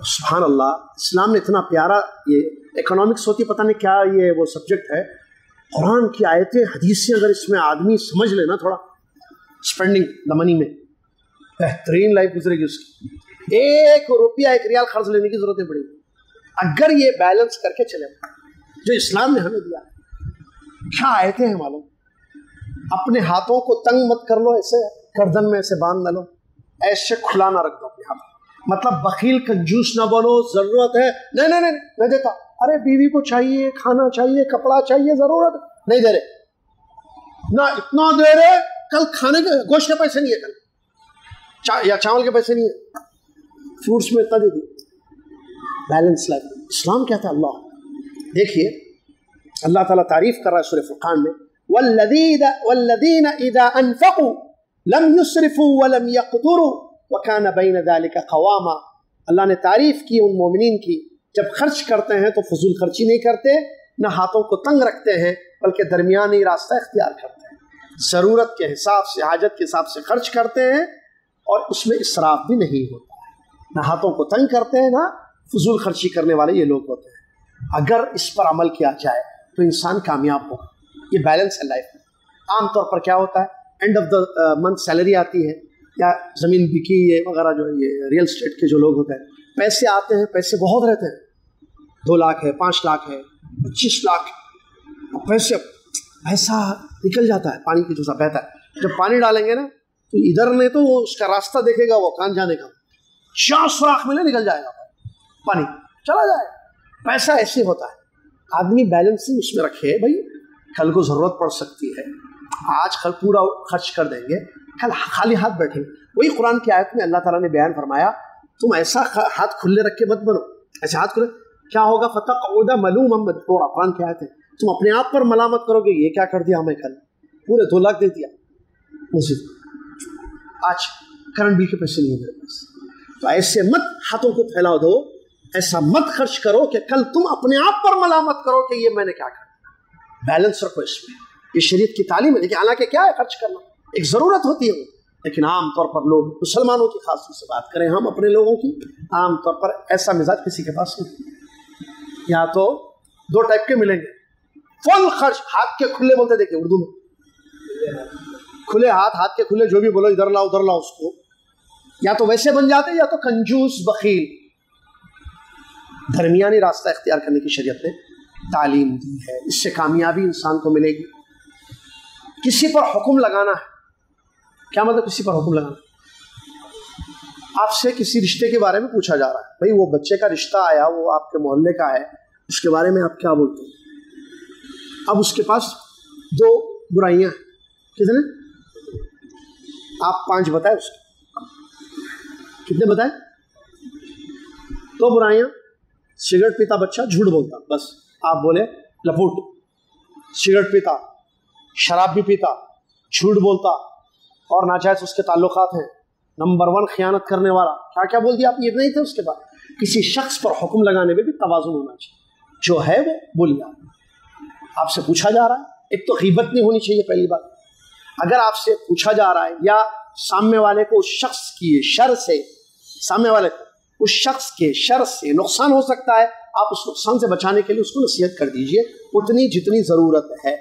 سبحان اللہ، اسلام نے اتنا پیارا، یہ اکنامکس ہوتی پتہ نہیں کیا یہ وہ سبجیکٹ ہے، قرآن کی آیتیں حدیثیں اگر اس میں آدمی سمجھ لے نا تھوڑا، اسپینڈنگ دا منی میں بہترین لائف گزرے گی اس کی، 1 روپیہ 1 ریال خرچ لینے کی ضرورت نہیں پڑے گی اگر یہ بیلنس کر کے چلے، جو اسلام نے ہمیں دیا۔ کیا آیتیں ہیں معلوم، اپنے ہاتھوں کو تنگ مت کر لو، ایسے گردن میں ایسے باندھ نہ لو، ایسے کھلا نہ رکھ دو اپنے ہاتھ، مطلب بخیل کنجوس نہ بنو، ضرورت ہے نہیں دیتا، ارے بیوی کو چاہیے، کھانا چاہیے، کپڑا چاہیے، ضرورت نہیں دے رہے، نہ اتنا دے رہے، کل کھانے کے گوشت کے پیسے نہیں ہے، کل یا چاول کے پیسے نہیں ہے، فروٹس میں اتنا دے دی، بیلنس لائف اسلام کہتا ہے۔ اللہ دیکھیے اللہ تعالیٰ تعریف کر رہا ہے سورہ فرقان میں، والذین اذا انفقوا لم يسرفوا ولم يقتروا وكان بين ذلك قواما۔ اللہ نے تعریف کی ان مومنین کی، جب خرچ کرتے ہیں تو فضول خرچی نہیں کرتے، نہ ہاتھوں کو تنگ رکھتے ہیں، بلکہ درمیانی راستہ اختیار کرتے ہیں، ضرورت کے حساب سے، حاجت کے حساب سے خرچ کرتے ہیں، اور اس میں اسراف بھی نہیں ہوتا ہے، نہ ہاتھوں کو تنگ کرتے ہیں، نہ فضول خرچی کرنے والے یہ لوگ ہوتے ہیں۔ اگر اس پر عمل کیا جائے تو انسان کامیاب ہوگا، یہ بیلنس ہے لائف میں۔ عام طور پر کیا ہوتا ہے، and of the month salary آتی ہے، یا زمین بکی ہے وغیرہ، جو یہ ریئل اسٹیٹ کے جو لوگ ہوتے ہیں، پیسے آتے ہیں، پیسے بہت رہتے ہیں، 2 لاکھ ہے، 5 لاکھ ہے، 25 لاکھ، پیسہ نکل جاتا ہے، پانی کی جیسا بہتا ہے۔ جب پانی ڈالیں گے نا تو ادھر نہیں تو وہ اس کا راستہ دیکھے گا، وہ کہاں جانے کا، 4 سوراخ ملے نکل جائے گا، پانی چلا جائے گا۔ پیسہ ایسے ہوتا ہے، آدمی بیلنسنگ اس میں رکھے، بھائی کل کو ضرورت پڑ سکتی ہے، آج کل پورا خرچ کر دیں گے، کل خالی ہاتھ بیٹھیں گے۔ وہی قرآن کی آیت میں اللہ تعالیٰ نے بیان فرمایا، تم ایسا ہاتھ کھلے رکھ کے مت بنو، ایسے ہاتھ کھلے کیا ہوگا، فتقعد ملوما مدحورا، قرآن کی آیت ہے، تم اپنے آپ پر ملامت کرو گے، یہ کیا کر دیا ہمیں، کل پورے 2 لاکھ دے دیا مسجد، آج کرنٹ بل کے پیسے نہیں میرے پاس۔ تو ایسے مت ہاتھوں کو پھیلا دو، ایسا مت خرچ کرو کہ کل تم اپنے آپ پر ملامت کرو کہ یہ میں نے کیا کر، بیلنس رکھو اس میں، یہ شریعت کی تعلیم ہے۔ لیکن حالانکہ کیا ہے، خرچ کرنا ایک ضرورت ہوتی ہے، لیکن عام طور پر لوگ، مسلمانوں کی خاص طور سے بات کریں ہم اپنے لوگوں کی، عام طور پر ایسا مزاج کسی کے پاس نہیں۔ یا تو 2 ٹائپ کے ملیں گے، فل خرچ، ہاتھ کے کھلے بولتے، دیکھیں اردو میں کھلے ہاتھ، ہاتھ کے کھلے، جو بھی بولو ادھر لاؤ اس کو، یا تو ویسے بن جاتے، یا تو کنجوس بخیل۔ درمیانی راستہ اختیار کرنے کی شریعت نے تعلیم دی ہے، اس سے کامیابی انسان کو ملے گی۔ کسی پر حکم لگانا ہے. کیا مطلب کسی پر حکم لگانا؟ آپ سے کسی رشتے کے بارے میں پوچھا جا رہا ہے، بھائی وہ بچے کا رشتہ آیا، وہ آپ کے محلے کا ہے، اس کے بارے میں آپ کیا بولتے ہیں؟ اب اس کے پاس 2 برائیاں ہیں. کتنے؟ آپ 5 بتائیں. اس کے کتنے بتائیں؟ 2 برائیاں. سگریٹ پیتا بچہ، جھوٹ بولتا. بس آپ بولے لپوٹ. سگریٹ پیتا، شراب بھی پیتا، جھوٹ بولتا، اور ناجائز اس کے تعلقات ہیں. نمبر 1 خیانت کرنے والا. کیا کیا بول دیا آپ؟ یہ نہیں تھے. اس کے بعد کسی شخص پر حکم لگانے میں بھی توازن ہونا چاہیے. جو ہے وہ بولیے. آپ سے پوچھا جا رہا ہے، ایک تو غیبت نہیں ہونی چاہیے پہلی بات. اگر آپ سے پوچھا جا رہا ہے یا سامنے والے کو اس شخص کی شر سے، سامنے والے کو اس شخص کے شر سے نقصان ہو سکتا ہے، آپ اس نقصان سے بچانے کے لیے اس کو نصیحت کر دیجئے اتنی جتنی ضرورت ہے.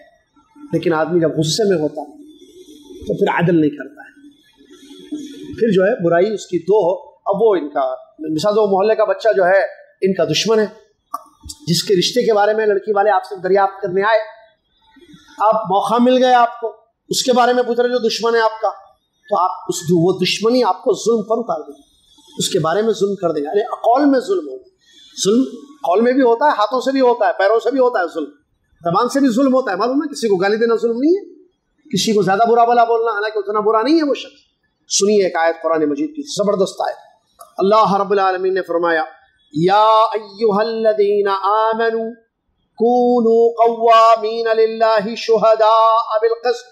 لیکن آدمی جب غصے میں ہوتا ہے تو پھر عدل نہیں کرتا ہے، پھر جو ہے برائی اس کی 2 ہو. اب وہ ان کا مثال وہ محلے کا بچہ جو ہے ان کا دشمن ہے، جس کے رشتے کے بارے میں لڑکی والے آپ سے دریافت کرنے آئے، آپ موقع مل گیا آپ کو، اس کے بارے میں پوچھ رہے جو دشمن ہے آپ کا، تو آپ وہ دشمنی آپ کو ظلم پر اتار دیں، اس کے بارے میں ظلم کر دیں. یعنی قول میں ظلم ہوگا. ظلم قول میں بھی ہوتا ہے، ہاتھوں سے بھی ہوتا ہے، پیروں سے بھی ہوتا ہے ظلم، زبان سے بھی ظلم ہوتا ہے. معلوم ہے کسی کو گالی دینا ظلم نہیں ہے، کسی کو زیادہ برا بلا بولنا، حالانکہ اتنا برا نہیں ہے وہ شخص. سنیے ایک آیت قرآن مجید کی، زبردست آیت. اللہ رب العالمین نے فرمایا یا ایھا الذین آمنوا کونوا قوامین للہ شہداء بالقسط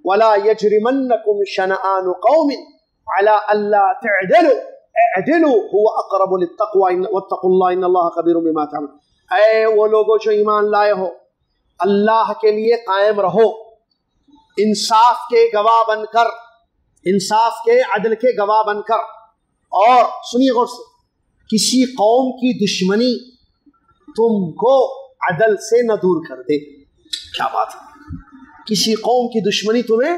ولا یجرمنکم شنآن قوم علی الا تعدلوا اعدلوا هو اقرب للتقوى واتقوا اللہ ان اللہ خبیر بما تعملون. اے وہ لوگوں جو ایمان لائے ہو، اللہ کے لیے قائم رہو، انصاف کے گواہ بن کر، انصاف کے عدل کے گواہ بن کر. اور سنیے غور سے، کسی قوم کی دشمنی تم کو عدل سے نہ دور کر دے. کیا بات ہے، کسی قوم کی دشمنی تمہیں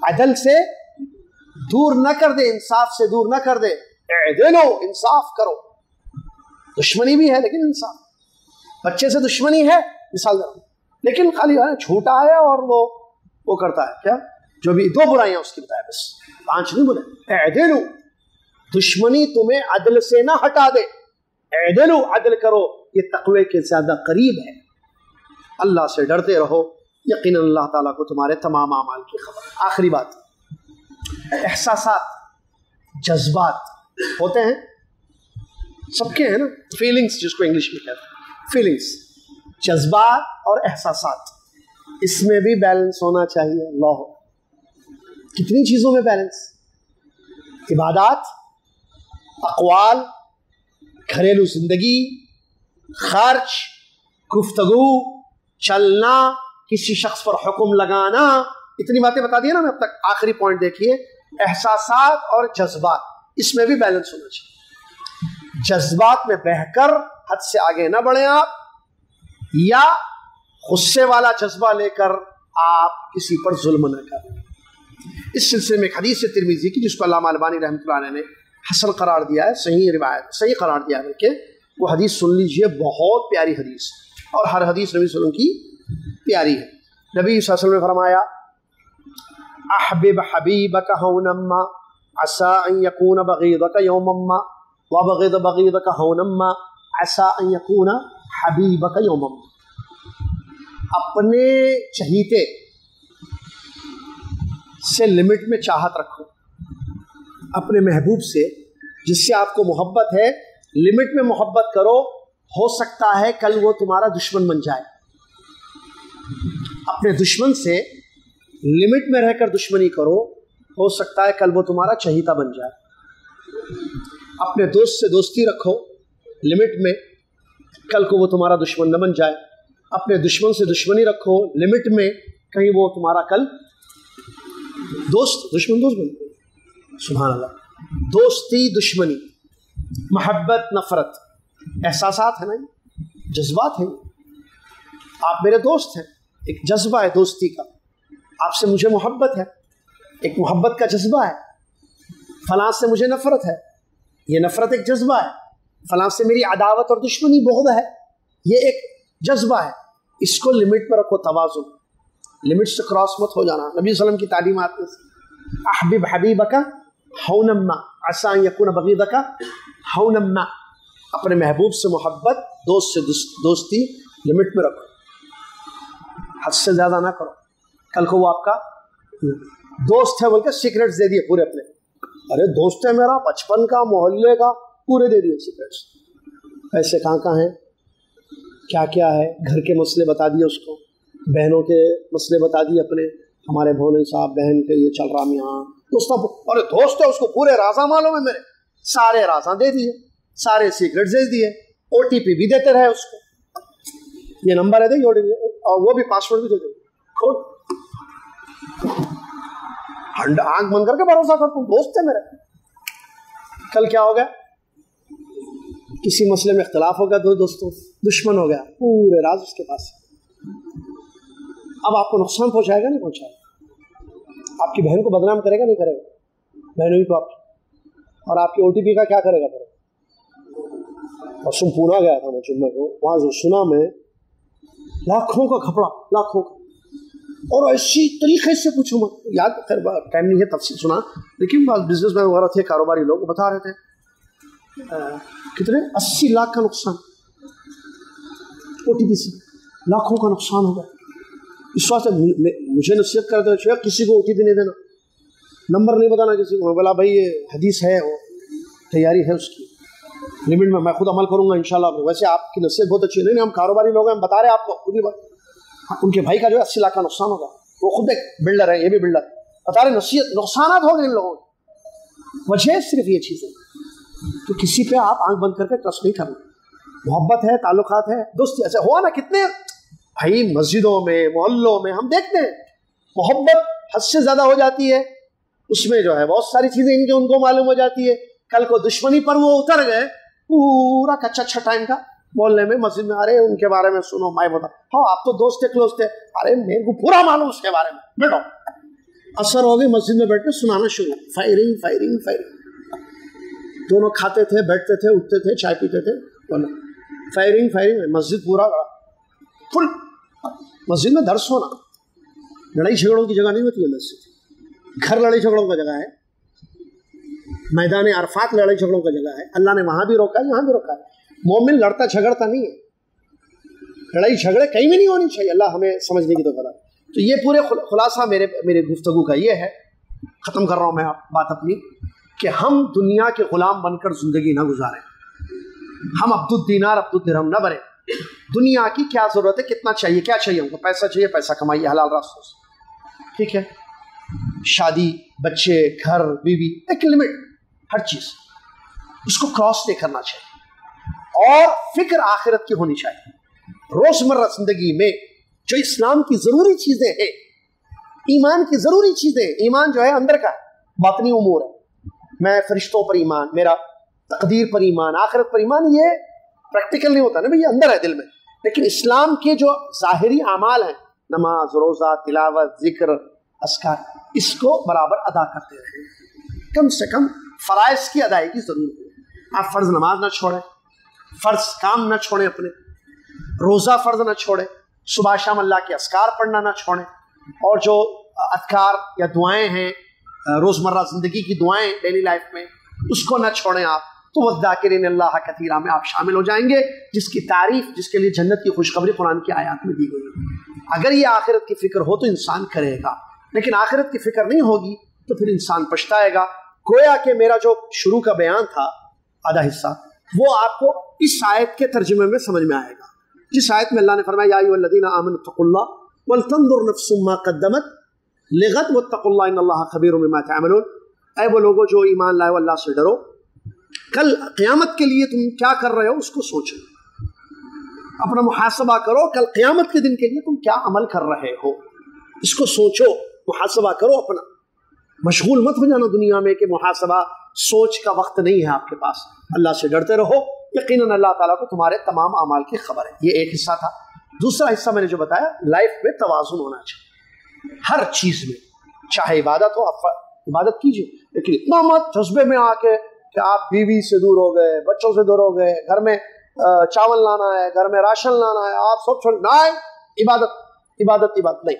عدل سے دور نہ کر دے، انصاف سے دور نہ کر دے. اعدلو، انصاف کرو. دشمنی بھی ہے لیکن انصاف. بچے سے دشمنی ہے مثال دے، لیکن خالی چھوٹا ہے اور وہ کرتا ہے کیا، جو بھی 2 برائیاں اس کی بتایا، بس 5 نہیں بولے. اعدلو، دشمنی تمہیں عدل سے نہ ہٹا دے. اعدلو، عدل کرو، یہ تقوی کے زیادہ قریب ہے. اللہ سے ڈرتے رہو، یقینا اللہ تعالیٰ کو تمہارے تمام اعمال کی خبر. آخری بات، احساسات، جذبات ہوتے ہیں سب کے ہیں نا، فیلنگز جس کو انگلش میں کہتے ہیں، فیلنگز، جذبات اور احساسات، اس میں بھی بیلنس ہونا چاہیے. اللہ، کتنی چیزوں میں بیلنس، عبادات، اقوال، گھریلو زندگی، خرچ، گفتگو، چلنا، کسی شخص پر حکم لگانا، اتنی باتیں بتا دی نا میں اب تک. آخری پوائنٹ دیکھیے، احساسات اور جذبات، اس میں بھی بیلنس ہونا چاہیے. جذبات میں بہہ کر حد سے آگے نہ بڑھیں آپ، یا غصے والا جذبہ لے کر آپ کسی پر ظلم نہ کریں. اس سلسلے میں ایک حدیث ہے ترمذی کی جس کو علامہ البانی رحمۃ اللہ علیہ نے حسن قرار دیا ہے، صحیح روایت، صحیح قرار دیا ہے. کہ وہ حدیث سن لیجئے، بہت پیاری حدیث، اور ہر حدیث نبی صلی اللہ علیہ وسلم کی پیاری ہے. نبی صلی اللہ علیہ وسلم نے فرمایا احبب حبیبک ہونا ما عسى ان يكون بغيضك يوما ما وبغض بغيضك ہونا ما عسى ان يكون حبیبک یوما ما. اپنے چہیتے سے لمٹ میں چاہت رکھو، اپنے محبوب سے جس سے آپ کو محبت ہے لمٹ میں محبت کرو. ہو سکتا ہے کل وہ تمہارا دشمن بن جائے. اپنے دشمن سے لمٹ میں رہ کر دشمنی کرو، ہو سکتا ہے کل وہ تمہارا چہیتا بن جائے. اپنے دوست سے دوستی رکھو لمٹ میں، کل کو وہ تمہارا دشمن نہ بن جائے. اپنے دشمن سے دشمنی رکھو لمٹ میں، کہیں وہ تمہارا کل دشمن بن. سبحان اللہ. دوستی، دشمنی، محبت، نفرت، احساسات ہیں نا، جذبات ہیں. آپ میرے دوست ہیں، ایک جذبہ ہے دوستی کا، آپ سے مجھے محبت ہے، ایک محبت کا جذبہ ہے. فلاں سے مجھے نفرت ہے، یہ نفرت ایک جذبہ ہے. فلاں سے میری عداوت اور دشمنی، بغض ہے، یہ ایک جذبہ ہے. اس کو لمٹ پر رکھو، توازن. لمٹ سے کراس مت ہو جانا. نبی صلی اللہ علیہ وسلم کی تعلیمات میں احبب حبیبک ہونا ما عسى ان يكون بغيضك ہونا ما. اپنے محبوب سے محبت، دوست سے دوستی لمٹ میں رکھو، حد سے زیادہ نہ کرو. کل کو وہ آپ کا دوست ہے بول کے سیکریٹس دے دیے پورے اپنے. ارے دوست ہے میرا بچپن کا، محلے کا، پورے دے دیے سیکریٹس. پیسے کہاں ہیں، کیا کیا ہے، گھر کے مسئلے بتا دیے اس کو، بہنوں کے مسئلے بتا دیے اپنے، ہمارے بھونے صاحب بہن کے یہ چل رہا یہاں دوست. ارے دوست ہے اس کو پورے رازاں معلوم ہے میرے، سارے رازاں دے دیے، سارے سیکریٹس دے دیے، او ٹی پی بھی دیتے رہے اس کو، یہ نمبر ہے دے اور وہ بھی پاسورڈ بھی دے دے. آنکھ بند کر کے بھروسہ کرتا ہوں، دوست ہے میرے. کل کیا ہو گیا، کسی مسئلے میں اختلاف ہو گیا، دو دوستوں دشمن ہو گیا، پورے راز اس کے پاس. اب آپ کو نقصان پہنچائے گا نہیں پہنچائے گا، آپ کی بہن کو بدنام کرے گا نہیں کرے گا، بہنوئی کو آپ کی، اور آپ کی او ٹی پی کا کیا کرے گا پھر. اور سن پونا گیا تھا میں جمعے کو، وہاں جو سنا میں لاکھوں کا کھپڑا، لاکھوں کا، اور ایسی طریقے سے پوچھوں میں یاد خیر ٹائم نہیں ہے تفصیل سنا، لیکن بزنس مین وغیرہ تھے، کاروباری لوگ بتا رہے تھے کتنے 80 لاکھ کا نقصان او ٹی پی سے، لاکھوں کا نقصان ہوگا. اس واسطے مجھے نصیحت کرتے ہیں شیخ کسی کو او ٹی پی نہیں دینا، نمبر نہیں بتانا کسی کو. بولا بھائی یہ حدیث ہے، تیاری ہے اس کی، لمٹ میں خود عمل کروں گا انشاءاللہ. ویسے آپ کی نصیحت بہت اچھی ہے. نہیں ہم کاروباری لوگ ہیں، ہم بتا رہے ہیں آپ کو خود ہی بات. ان کے بھائی کا جو ہے 80 لاکھ کا نقصان ہوگا، وہ خود ایک بلڈر ہے، یہ بھی بلڈر، بتا رہے نصیحت، نقصانات ہو گئے ان لوگوں کے. وجہ صرف یہ چیز ہے تو کسی پہ آپ آنکھ بند کر کے ٹرسٹ نہیں کرنا. محبت ہے، تعلقات ہے، دوستی. ایسے ہوا نا کتنے بھائی مسجدوں میں، محلوں میں ہم دیکھتے ہیں محبت حد سے زیادہ ہو جاتی ہے، اس میں جو ہے بہت ساری چیزیں ان کو معلوم ہو جاتی ہے. کل کو دشمنی پر وہ اتر گئے، پورا کچا چھٹا ان کا بولنے میں، مسجد میں ارے ان کے بارے میں سنو، میں بتا ہاں آپ تو دوست تھے، کلوز تھے، ارے میرے کو پورا معلوم اس کے بارے میں، بیٹھو. اثر ہو گئی مسجد میں بیٹھ کے سنانا شروع، فائرنگ فائرنگ فائرنگ. دونوں کھاتے تھے، بیٹھتے تھے، اٹھتے تھے، چائے پیتے تھے، فائرنگ فائرنگ. مسجد پورا فل. مسجد میں درس ہونا، لڑائی جھگڑوں کی جگہ نہیں ہوتی ہے مسجد. گھر لڑائی جھگڑوں کا جگہ ہے، میدان عرفات لڑائی جھگڑوں کا جگہ ہے. اللہ نے وہاں بھی روکا ہے، یہاں بھی روکا ہے. مومن لڑتا جھگڑتا نہیں ہے، لڑائی جھگڑے کہیں بھی نہیں ہونی چاہیے. اللہ ہمیں سمجھنے کی تو کرا. تو یہ پورے خلاصہ میرے گفتگو کا یہ ہے، ختم کر رہا ہوں میں بات اپنی، کہ ہم دنیا کے غلام بن کر زندگی نہ گزاریں. ہم عبد الدینار عبد الدرہم نہ بنیں. دنیا کی کیا ضرورت ہے، کتنا چاہیے، کیا چاہیے ہم کو، پیسہ چاہیے، پیسہ کمائیے حلال راستوں سے، ٹھیک ہے. شادی، بچے، گھر، بیوی، ایک لمٹ، ہر چیز اس کو کراس نہیں کرنا چاہیے. اور فکر آخرت کی ہونی چاہیے. روزمرہ زندگی میں جو اسلام کی ضروری چیزیں ہیں، ایمان کی ضروری چیزیں، ایمان جو ہے اندر کا باطنی امور ہے. میں فرشتوں پر ایمان، میرا تقدیر پر ایمان، آخرت پر ایمان، یہ پریکٹیکل نہیں ہوتا نا، یہ اندر ہے دل میں. لیکن اسلام کے جو ظاہری اعمال ہیں، نماز، روزہ، تلاوت، ذکر، اذکار، اس کو برابر ادا کرتے رہیں. کم سے کم فرائض کی ادائیگی ضرور ہے. آپ فرض نماز نہ چھوڑیں، فرض کام نہ چھوڑیں، اپنے روزہ فرض نہ چھوڑیں، صبح شام اللہ کے اذکار پڑھنا نہ چھوڑیں، اور جو اذکار یا دعائیں ہیں روزمرہ زندگی کی دعائیں ڈیلی لائف میں، اس کو نہ چھوڑیں آپ. تو وَالذَّاکِرِینَ اللَّهَ کَثِیرًا میں آپ شامل ہو جائیں گے، جس کی تعریف، جس کے لیے جنت کی خوشخبری قرآن کی آیات میں دی گئی ہے. اگر یہ آخرت کی فکر ہو تو انسان کرے گا، لیکن آخرت کی فکر نہیں ہوگی تو پھر انسان پچھتائے گا. گویا کہ میرا جو شروع کا بیان تھا آدھا حصہ، وہ آپ کو اس آیت کے ترجمے میں سمجھ میں آئے گا، جس آیت میں اللہ نے فرمایا یا ایھا الذین آمنوا اتقوا اللہ ولتنظر نفس ما قدمت لغد واتقوا اللہ ان اللہ خبیر بما تعملون. اے وہ لوگوں جو ایمان لائے، اللہ سے ڈرو، کل قیامت کے لیے تم کیا کر رہے ہو اس کو سوچو، اپنا محاسبہ کرو. کل قیامت کے دن کے لیے تم کیا عمل کر رہے ہو، اس کو سوچو، محاسبہ کرو اپنا. مشغول مت ہو جانا دنیا میں کہ محاسبہ، سوچ کا وقت نہیں ہے آپ کے پاس. اللہ سے ڈرتے رہو، یقیناً اللہ تعالیٰ کو تمہارے تمام اعمال کی خبر ہے. یہ ایک حصہ تھا. دوسرا حصہ میں نے جو بتایا، لائف میں توازن ہونا چاہیے ہر چیز میں. چاہے عبادت ہو، آپ عبادت کیجیے، لیکن اتنا مت جذبے میں آ کے کہ آپ بیوی سے دور ہو گئے، بچوں سے دور ہو گئے، گھر میں چاول لانا ہے، گھر میں راشن لانا ہے، آپ سب چھوڑ نہ. عبادت عبادت عبادت نہیں.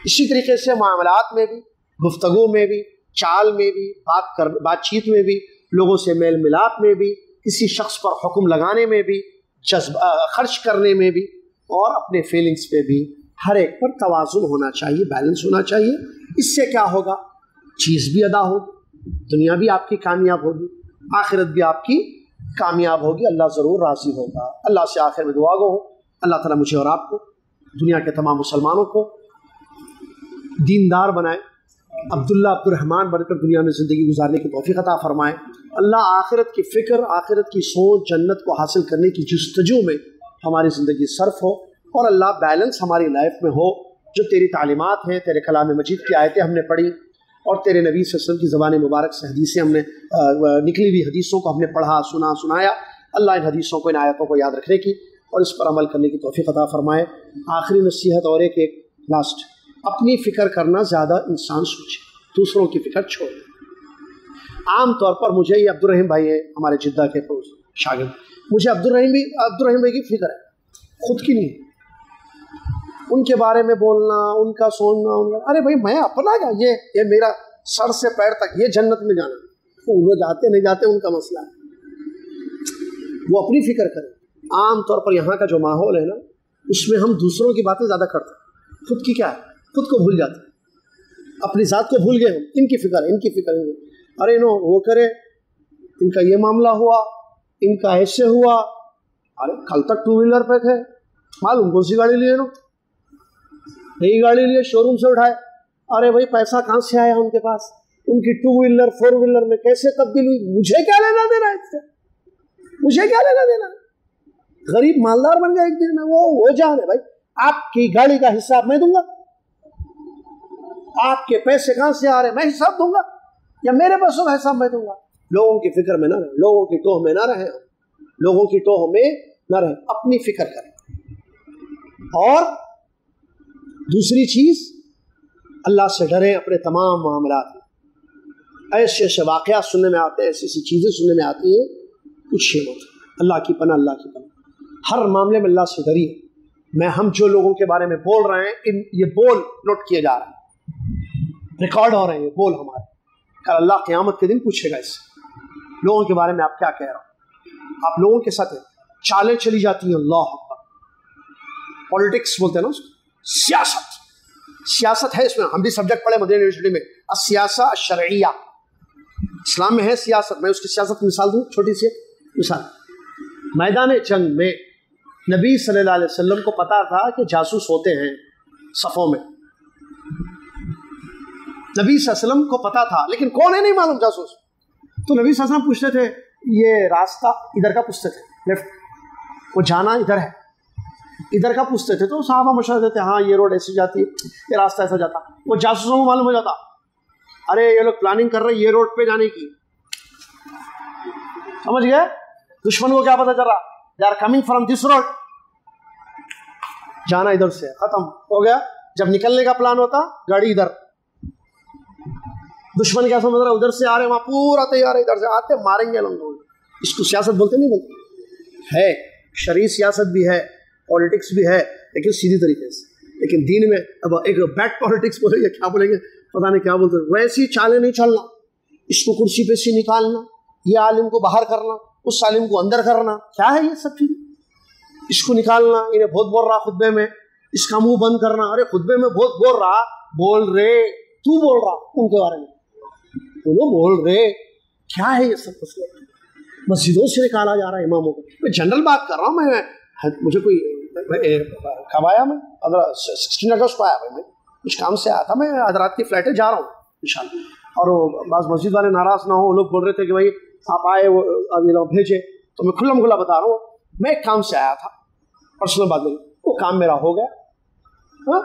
اسی طریقے سے معاملات میں بھی، گفتگو میں بھی، چال میں بھی، بات چیت میں بھی، لوگوں سے میل ملاپ میں بھی، کسی شخص پر حکم لگانے میں بھی، خرچ کرنے میں بھی، اور اپنے فیلنگز پہ بھی، ہر ایک پر توازن ہونا چاہیے، بیلنس ہونا چاہیے۔ اس سے کیا ہوگا؟ چیز بھی ادا ہوگی، دنیا بھی آپ کی کامیاب ہوگی، آخرت بھی آپ کی کامیاب ہوگی، اللہ ضرور راضی ہوگا۔ اللہ سے آخر میں دعا گو ہو اللہ تعالیٰ مجھے اور آپ کو، دنیا کے تمام مسلمانوں کو دیندار بنائے، عبداللہ عبد الرحمن بن کر دنیا میں زندگی گزارنے کی توفیق عطا فرمائے۔ اللہ آخرت کی فکر، آخرت کی سوچ، جنت کو حاصل کرنے کی جستجو میں ہماری زندگی صرف ہو، اور اللہ بیلنس ہماری لائف میں ہو، جو تیری تعلیمات ہیں، تیرے کلام مجید کی آیتیں ہم نے پڑھی، اور تیرے نبی صلی اللہ علیہ وسلم کی زبان مبارک سے حدیثیں ہم نے نکلی ہوئی حدیثوں کو ہم نے پڑھا، سنا، سنایا۔ اللہ ان حدیثوں کو، ان آیتوں کو یاد رکھنے کی اور اس پر عمل کرنے کی توفیق عطا فرمائے۔ آخری نصیحت اور ایک لاسٹ، اپنی فکر کرنا زیادہ انسان سوچے، دوسروں کی فکر چھوڑ دے۔ عام طور پر مجھے یہ عبد الرحیم بھائی ہیں ہمارے جدہ کے شاگرد، مجھے عبد الرحیم بھائی کی فکر ہے، خود کی نہیں۔ ان کے بارے میں بولنا، ان کا سوچنا، ارے بھائی میں اپنا کیا، یہ میرا سر سے پیر تک، یہ جنت میں جانا، وہ جاتے نہیں جاتے ان کا مسئلہ ہے، وہ اپنی فکر کریں۔ عام طور پر یہاں کا جو ماحول ہے نا، اس میں ہم دوسروں کی باتیں زیادہ کرتے ہیں، خود کی کیا ہے، خود کو بھول جاتے ہیں، اپنی ذات کو بھول گئے ہم، ان کی فکر ہے، ان کی فکر ہے، ارے نو وہ کرے، ان کا یہ معاملہ ہوا، ان کا ایسے ہوا، ارے کل تک 2 ویلر پہ تھے، معلوم کون سی گاڑی لیے نو، نئی گاڑی لیے شو روم سے اٹھائے، ارے بھائی پیسہ کہاں سے آیا ان کے پاس، ان کی 2 ویلر 4 ویلر میں کیسے تبدیل ہوئی، مجھے کیا لینا دینا ہے اس سے، مجھے کیا لینا دینا ہے؟ غریب مالدار بن گیا ایک دن میں، وہ جان ہے بھائی، آپ کی گاڑی کا حساب میں دوں گا، آپ کے پیسے کہاں سے آ رہے میں حساب دوں گا، یا میرے پیسوں کا حساب میں دوں گا؟ لوگوں کی فکر میں نہ رہیں، لوگوں کی ٹوہ میں نہ رہیں، لوگوں کی ٹوہ میں نہ رہیں، اپنی فکر کریں۔ اور دوسری چیز، اللہ سے ڈریں اپنے تمام معاملات میں۔ ایسے ایسے واقعات سننے میں آتے ہیں، ایسی ایسی چیزیں سننے میں آتی ہیں، کچھ مت، اللہ کی پناہ، اللہ کی پناہ، ہر معاملے میں اللہ سے ڈریے۔ ہم جو لوگوں کے بارے میں بول رہے ہیں، یہ بول نوٹ کیے جا رہے ہیں، ریکارڈ ہو رہے ہیں، یہ بول ہمارے، کل اللہ قیامت کے دن پوچھے گا اس سے، لوگوں کے بارے میں آپ کیا کہہ رہے ہو، آپ لوگوں کے ساتھ چالیں چلی جاتی ہیں، اللہ اکبر، پولیٹکس بولتے ہیں نا اس کو، سیاست ہے، اس میں ہم بھی سبجیکٹ پڑھے مدینہ یونیورسٹی میں، السیاسہ الشرعیہ، اسلام میں ہے سیاست۔ میں اس کی سیاست کی مثال دوں، چھوٹی سی مثال، میدان جنگ میں نبی صلی اللہ علیہ وسلم کو پتا تھا کہ جاسوس ہوتے ہیں صفوں میں، نبی صلی اللہ علیہ وسلم کو پتا تھا، لیکن کون ہے نہیں معلوم جاسوس، تو نبی صلی اللہ علیہ وسلم پوچھتے تھے، یہ راستہ ادھر کا پوچھتے تھے، لیفٹ، وہ جانا ادھر ہے، ادھر کا پوچھتے تھے، تو صحابہ مشورہ دیتے، ہاں یہ روڈ ایسی جاتی ہے، یہ راستہ ایسا جاتا، وہ جاسوسوں کو معلوم ہو جاتا، ارے یہ لوگ پلاننگ کر رہے ہیں یہ روڈ پہ جانے کی، سمجھ گئے؟ دشمن کو کیا پتا چل رہا، they are coming from this road, جانا ادھر سے، ختم ہو گیا۔ جب نکلنے کا پلان ہوتا، گاڑی ادھر، دشمن کیا سمجھ رہا ہے، ادھر سے آ رہے، وہاں پورا تیار ہے، ادھر سے آتے ماریں گے لوگ، اس کو سیاست بولتے نہیں بولتے، ہے شرعی سیاست بھی ہے، پولیٹکس بھی ہے، لیکن سیدھی طریقے سے، لیکن دین میں اب ایک بیڈ پولیٹکس بولیں گے، کیا بولیں گے پتہ نہیں کیا بولتے، ویسی چالیں نہیں چلنا، اس کو کرسی پہ سے نکالنا، یہ عالم کو باہر کرنا، اس عالم کو اندر کرنا، کیا ہے یہ سب چیز، اس کو نکالنا، انہیں بہت بول رہا خطبے میں، اس کا منہ بند کرنا، ارے خطبے میں بہت بول رہا، بول رہے، تو بول رہا ان کے بارے میں، بولو بول رہے، کیا ہے یہ سب مسئلہ، مسجدوں سے نکالا جا رہا ہے اماموں کو، میں جنرل بات کر رہا ہوں، میں مجھے کوئی کب آیا، میں 16 اگست کو آیا بھائی، میں کچھ کام سے آیا تھا، میں حضرات کی فلائٹیں جا رہا ہوں انشاءاللہ، اور وہ بعض مسجد والے ناراض نہ ہوں، وہ لوگ بول رہے تھے کہ بھائی آپ آئے وہ بھیجے، تو میں کھلا کھلا بتا رہا ہوں، میں ایک کام سے آیا تھا، پرسنل بات نہیں، وہ کام میرا ہو گیا، ہاں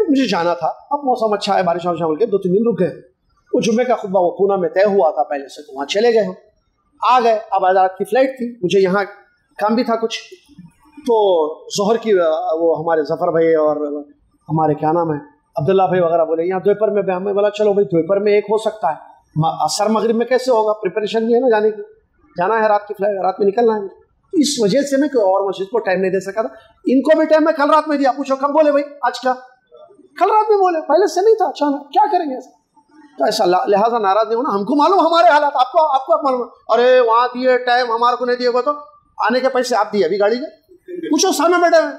مجھے جانا تھا، اب موسم اچھا ہے، بارش وارش بول کے 2-3 دن رک گئے، وہ جمعے کا خطبہ وہ پونا میں طے ہوا تھا پہلے سے، تو وہاں چلے گئے ہم، آ گئے، اب حضرات کی فلائٹ تھی، مجھے یہاں کام بھی تھا کچھ، تو ظہر کی وہ ہمارے ظفر بھائی اور ہمارے کیا نام ہے عبداللہ بھائی وغیرہ بولے یہاں دوپہر میں، ہمیں بولا چلو بھائی دوپہر میں ایک ہو سکتا ہے، عصر مغرب میں کیسے ہوگا، پریپریشن بھی ہے نا جانے کی، جانا ہے رات کی فلائٹ، رات میں نکلنا ہے، اس وجہ سے میں کوئی اور مسجد کو ٹائم نہیں دے سکا تھا، ان کو بھی ٹائم میں کل رات میں دیا، پوچھو کب بولے بھائی آج کا، کل رات میں بولے، پہلے سے نہیں تھا، اچانک کیا کریں گے ایسا؟ تو ایسا لہٰذا ناراض نہیں ہونا، ہم کو معلوم ہمارے حالات، آپ کو معلوم ہے، ارے وہاں دیے ٹائم ہمارے کو نہیں دیے گا، تو آنے کے پیسے آپ دیے ابھی گاڑی کے، پوچھو سامنے بیٹھے ہوئے،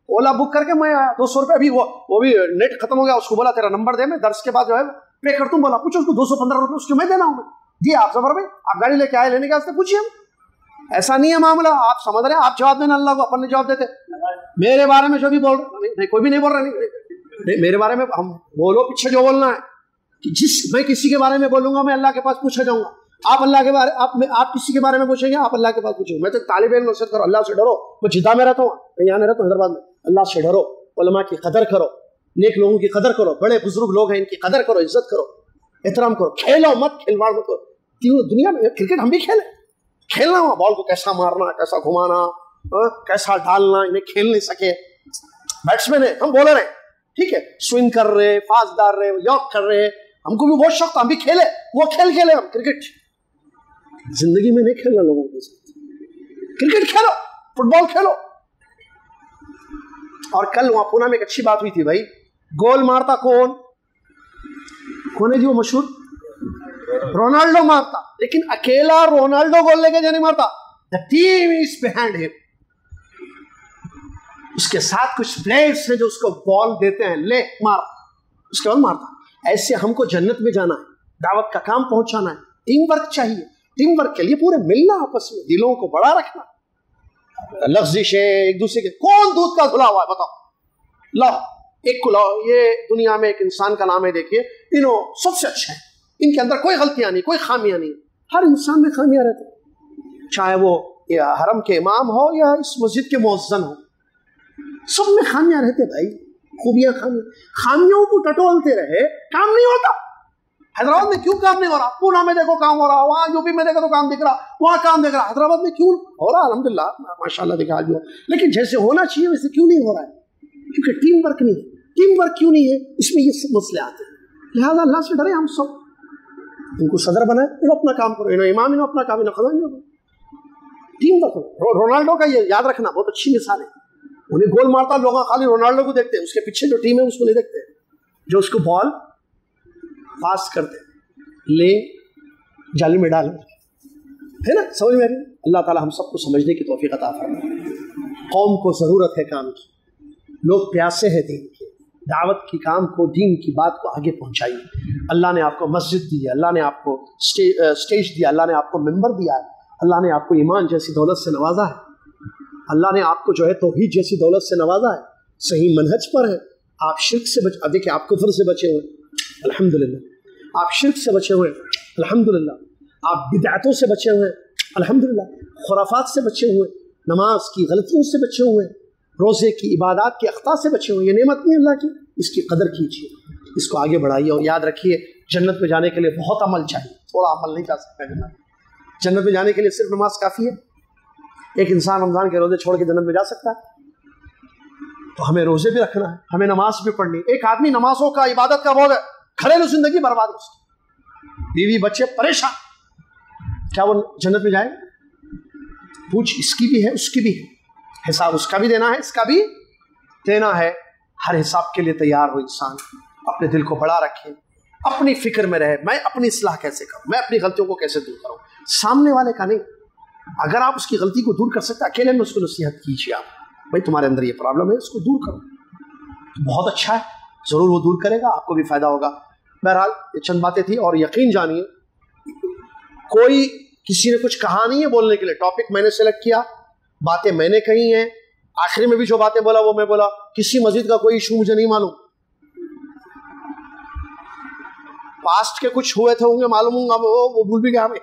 اولا بک کر کے میں آیا 200 روپے، ابھی وہ بھی نیٹ ختم ہو گیا، اس کو بولا تیرا نمبر دے، میں درس کے بعد جو ہے پے کر دوں، بولا پوچھو اس کو 215 روپے اس کو میں دینا ہوں، میں دیا آپ زبر بھائی، آپ گاڑی لے کے آئے لینے کے واسطے، پوچھیے ہم، ایسا نہیں ہے معاملہ، آپ سمجھ رہے ہیں، آپ جواب دینا اللہ کو، اپن نے جواب دیتے میرے بارے میں جو بھی بول رہے نہیں، کوئی بھی نہیں بول رہا، نہیں میرے بارے میں ہم بولو، پیچھے جو بولنا ہے، کہ جس میں کسی کے بارے میں بولوں گا میں اللہ کے پاس پوچھا جاؤں گا، آپ اللہ کے بارے آپ کسی کے بارے میں پوچھیں گے، آپ اللہ کے پاس پوچھیں گے، میں تو طالب علم نصیحت کرو، اللہ سے ڈرو، میں جدہ میں رہتا ہوں، میں یہاں نہیں رہتا ہوں حیدرآباد میں، اللہ سے ڈرو، علماء کی قدر کرو، نیک لوگوں کی قدر کرو، بڑے بزرگ لوگ ہیں ان کی قدر کرو، عزت کرو، احترام کرو، کھیلو مت، کھلواڑ مت کرو، دنیا میں کرکٹ ہم بھی کھیلیں، کھیلنا ہوا، بال کو کیسا مارنا، کیسا گھمانا، کیسا ڈالنا، انہیں کھیل نہیں سکے، بیٹسمین ہے، ہم بولر ہیں، ٹھیک ہے، سوئنگ کر رہے، فاسٹ ڈال رہے، یاک کر رہے، ہم کو بھی بہت شوق تھا، ہم بھی کھیلے، وہ کھیل کھیلے، ہم کرکٹ زندگی میں نہیں کھیلنا لوگوں کے ساتھ، کرکٹ کھیلو، فٹ بال کھیلو۔ اور کل وہاں پونا میں ایک اچھی بات ہوئی تھی بھائی، گول مارتا کون ہے جی؟ وہ مشہور رونالڈو مارتا، لیکن اکیلا رونالڈو گول لے کے جو نہیں مارتا، the team is behind him، اس کے ساتھ کچھ پلیئرز ہیں جو اس کو بال دیتے ہیں، لے مار، اس کے بعد مارتا۔ ایسے ہم کو جنت میں جانا ہے، دعوت کا کام پہنچانا ہے، ٹیم ورک چاہیے، ٹیم ورک کے لیے پورے ملنا، آپس میں دلوں کو بڑا رکھنا، لفظشیں ایک دوسرے کے، کون دودھ کا دھلا ہوا ہے بتاؤ، لاؤ ایک کو لاؤ، یہ دنیا میں ایک انسان کا نام ہے، دیکھیے انہوں سب سے اچھے ہیں، ان کے اندر کوئی غلطیاں نہیں، کوئی خامیاں نہیں، ہر انسان میں خامیاں رہتے ہیں، چاہے وہ حرم کے امام ہو یا اس مسجد کے مؤذن ہو، سب میں خامیاں رہتے بھائی، خوبیاں خامیوں کو ٹٹولتے رہے کام نہیں ہوتا۔ حیدرآباد میں کیوں کام نہیں ہو رہا؟ پونا میں دیکھو کام ہو رہا، وہاں یو پی میں دیکھو تو کام دکھ رہا، وہاں کام دیکھ رہا، حیدرآباد میں کیوں ہو رہا؟ الحمدللہ ماشاءاللہ دیکھا آج ہو، لیکن جیسے ہونا چاہیے ویسے کیوں نہیں ہو رہا ہے؟ کیونکہ ٹیم ورک نہیں ہے۔ ٹیم ورک کیوں نہیں ہے؟ اس میں یہ سب مسئلے آتے ہیں، لہٰذا اللہ سے ڈرے ہم سب، ان کو صدر بنائے، انہوں اپنا کام کرو، انہوں امام، انہوں اپنا کام، انہوں خزانہ کرو، ٹیم ورک کرو۔ رونالڈو کا یہ یاد رکھنا بہت اچھی مثال ہے، انہیں گول مارتا، لوگ خالی رونالڈو کو دیکھتے ہیں، اس کے پیچھے جو ٹیم ہے اس کو نہیں دیکھتے، جو اس کو بال پاس کرتے لے جالی میں ڈالیں، ہے نا؟ سمجھ میں آ رہی ہے؟ اللہ تعالی ہم سب کو سمجھنے کی توفیق عطا فرمائے۔ قوم کو ضرورت ہے کام کی، لوگ پیاسے ہیں دین کے، دعوت کی کام کو، دین کی بات کو آگے پہنچائیے۔ اللہ نے آپ کو مسجد دی ہے، اللہ نے آپ کو اسٹیج دیا، اللہ نے آپ کو ممبر دیا ہے، اللہ نے آپ کو ایمان جیسی دولت سے نوازا ہے، اللہ نے آپ کو جو ہے توحید جیسی دولت سے نوازا ہے، صحیح منہج پر ہے، آپ شرک سے دیکھیں، آپ کفر سے بچے ہوئے الحمدللہ، آپ شرک سے بچے ہوئے الحمدللہ، آپ بدعتوں سے بچے ہوئے الحمدللہ، خرافات سے بچے ہوئے، نماز کی غلطیوں سے بچے ہوئے، روزے کی عبادات کے اخطاء سے بچے ہوئے، یہ نعمت نہیں اللہ کی، اس کی قدر کیجیے، اس کو آگے بڑھائیے، اور یاد رکھیے جنت میں جانے کے لیے بہت عمل چاہیے، تھوڑا عمل نہیں جا سکتا جنت میں جانے کے لیے صرف نماز کافی ہے؟ ایک انسان رمضان کے روزے چھوڑ کے جنت میں جا سکتا ہے؟ تو ہمیں روزے بھی رکھنا ہے، ہمیں نماز بھی پڑھنی ہے۔ ایک آدمی نمازوں کا، عبادت کا بہت ہے، گھریلو زندگی برباد ہو سکتی، بیوی بچے پریشان، کیا وہ جنت میں جائے؟ پوچھ، اس کی بھی ہے اس کی بھی ہے، حساب اس کا بھی دینا ہے، اس کا بھی دینا ہے، ہر حساب کے لیے تیار ہو انسان، اپنے دل کو بڑا رکھے، اپنی فکر میں رہے، میں اپنی اصلاح کیسے کروں، میں اپنی غلطیوں کو کیسے دور کروں، سامنے والے کا نہیں۔ اگر آپ اس کی غلطی کو دور کر سکتے، اکیلے میں اس کو نصیحت کیجیے، آپ بھائی تمہارے اندر یہ پرابلم ہے، اس کو دور کرو، بہت اچھا ہے، ضرور وہ دور کرے گا، آپ کو بھی فائدہ ہوگا۔ بہرحال یہ چند باتیں تھیں، اور یقین جانیے کوئی کسی نے کچھ کہا نہیں ہے بولنے کے لیے، ٹاپک میں نے سلیکٹ کیا، باتیں میں نے کہی ہیں، آخری میں بھی جو باتیں بولا وہ میں بولا، کسی مسجد کا کوئی ایشو مجھے نہیں معلوم، پاسٹ کے کچھ ہوئے تھے ہوں گے معلوم ہوں گا، وہ بھول بھی گیا، میں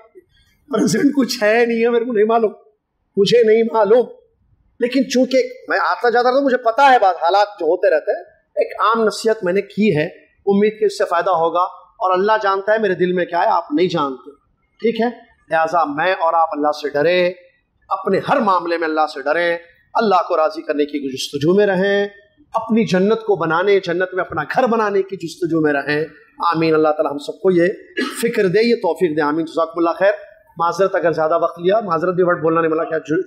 پریزنٹ کچھ ہے نہیں ہے، میرے کو نہیں معلوم، مجھے نہیں معلوم، لیکن چونکہ میں آتا جاتا رہتا ہوں، مجھے پتا ہے بات، حالات جو ہوتے رہتے ہیں، ایک عام نصیحت میں نے کی ہے، امید کہ اس سے فائدہ ہوگا، اور اللہ جانتا ہے میرے دل میں کیا ہے، آپ نہیں جانتے، ٹھیک ہے؟ لہٰذا میں اور آپ اللہ سے ڈرے، اپنے ہر معاملے میں اللہ سے ڈریں، اللہ کو راضی کرنے کی جستجو میں رہیں، اپنی جنت کو بنانے، جنت میں اپنا گھر بنانے کی جستجو میں رہیں۔ آمین۔ اللہ تعالی ہم سب کو یہ فکر دے، یہ توفیق دے، آمین۔ جزاکم اللہ خیر۔ معذرت اگر زیادہ وقت لیا، معذرت بھی، بٹ بولنا نہیں ملا کیا